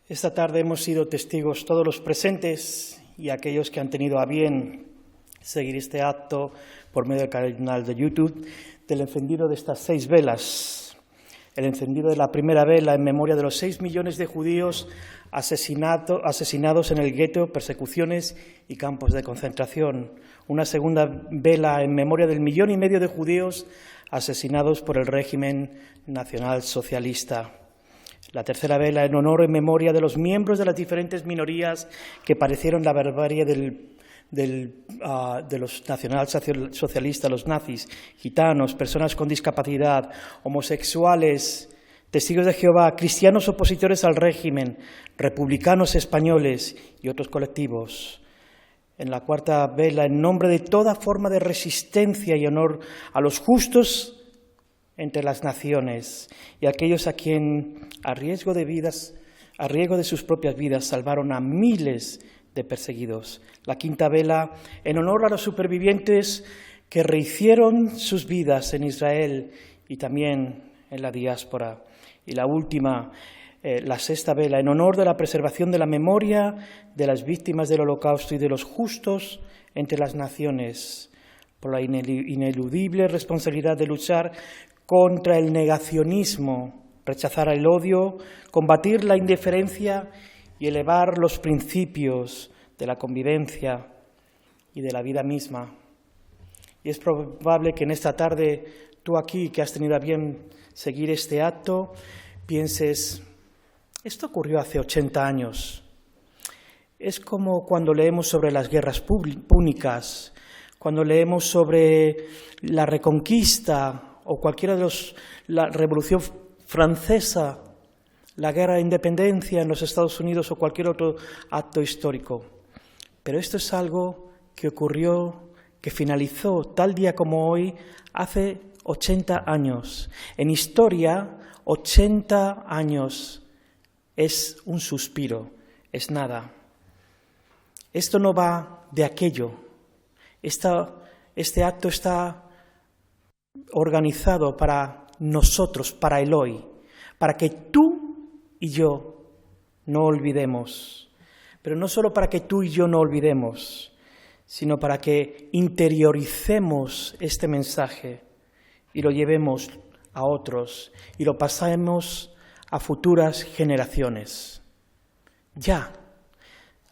Esta tarde hemos sido testigos todos los presentes y aquellos que han tenido a bien seguir este acto por medio del canal de YouTube del encendido de estas 6 velas. El encendido de la primera vela en memoria de los 6 millones de judíos asesinados en el gueto, persecuciones y campos de concentración. Una segunda vela en memoria del 1,5 millones de judíos asesinados por el régimen nacionalsocialista. La tercera vela en honor en memoria de los miembros de las diferentes minorías que padecieron la barbarie de los nacionalsocialistas, los nazis, gitanos, personas con discapacidad, homosexuales, testigos de Jehová, cristianos opositores al régimen, republicanos españoles y otros colectivos. En la cuarta vela, en nombre de toda forma de resistencia y honor a los justos entre las naciones y aquellos a quien, a riesgo de sus propias vidas, salvaron a miles de perseguidos. La quinta vela, en honor a los supervivientes que rehicieron sus vidas en Israel y también en la diáspora. Y la última, la sexta vela, en honor de la preservación de la memoria de las víctimas del Holocausto y de los justos entre las naciones, por la ineludible responsabilidad de luchar contra el negacionismo, rechazar el odio, combatir la indiferencia y elevar los principios de la convivencia y de la vida misma. Y es probable que en esta tarde tú aquí, que has tenido a bien seguir este acto, pienses, esto ocurrió hace 80 años. Es como cuando leemos sobre las guerras púnicas, cuando leemos sobre la Reconquista o cualquiera de la Revolución Francesa, la Guerra de Independencia en los Estados Unidos o cualquier otro acto histórico. Pero esto es algo que ocurrió, que finalizó tal día como hoy, hace 80 años. En historia, 80 años es un suspiro, es nada. Esto no va de aquello. Este acto está organizado para nosotros, para el hoy, para que tú y yo no olvidemos. Pero no solo para que tú y yo no olvidemos, sino para que interioricemos este mensaje y lo llevemos a otros y lo pasemos a futuras generaciones. Ya,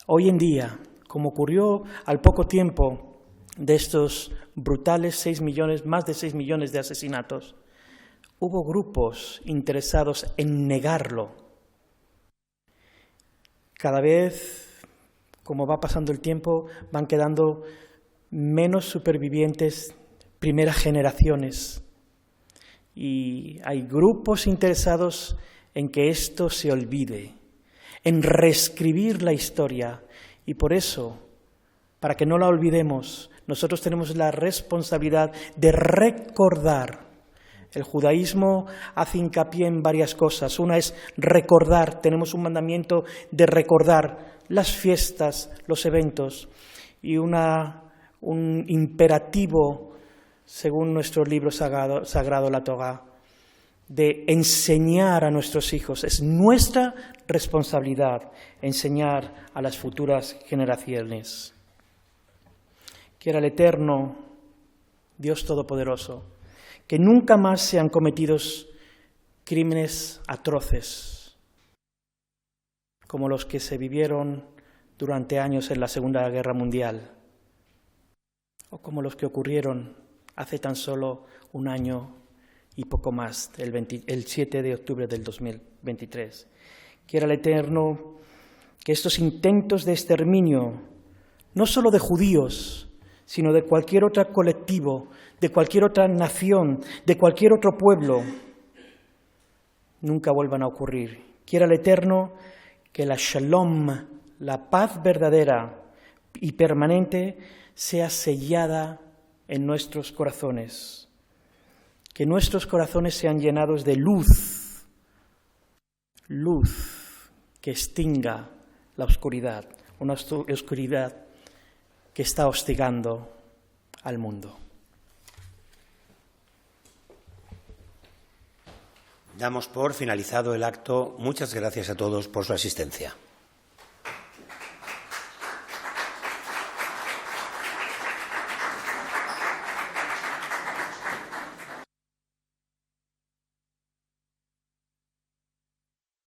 hoy en día, como ocurrió al poco tiempo de estos brutales más de 6 millones de asesinatos, hubo grupos interesados en negarlo. Cada vez, como va pasando el tiempo, van quedando menos supervivientes primeras generaciones. Y hay grupos interesados en que esto se olvide, en reescribir la historia. Y por eso, para que no la olvidemos, nosotros tenemos la responsabilidad de recordar. El judaísmo hace hincapié en varias cosas. Una es recordar, tenemos un mandamiento de recordar las fiestas, los eventos, y un imperativo, según nuestro libro sagrado, la Torá, de enseñar a nuestros hijos. Es nuestra responsabilidad enseñar a las futuras generaciones. Quiera el Eterno, Dios Todopoderoso, que nunca más sean cometidos crímenes atroces como los que se vivieron durante años en la Segunda Guerra Mundial, o como los que ocurrieron hace tan solo un año y poco más, el 7 de octubre del 2023. Quiera el Eterno que estos intentos de exterminio, no solo de judíos, sino de cualquier otro colectivo, de cualquier otra nación, de cualquier otro pueblo, nunca vuelvan a ocurrir. Quiera el Eterno que la shalom, la paz verdadera y permanente, sea sellada en nuestros corazones. Que nuestros corazones sean llenados de luz, luz que extinga la oscuridad, una oscuridad que está hostigando al mundo. Damos por finalizado el acto. Muchas gracias a todos por su asistencia.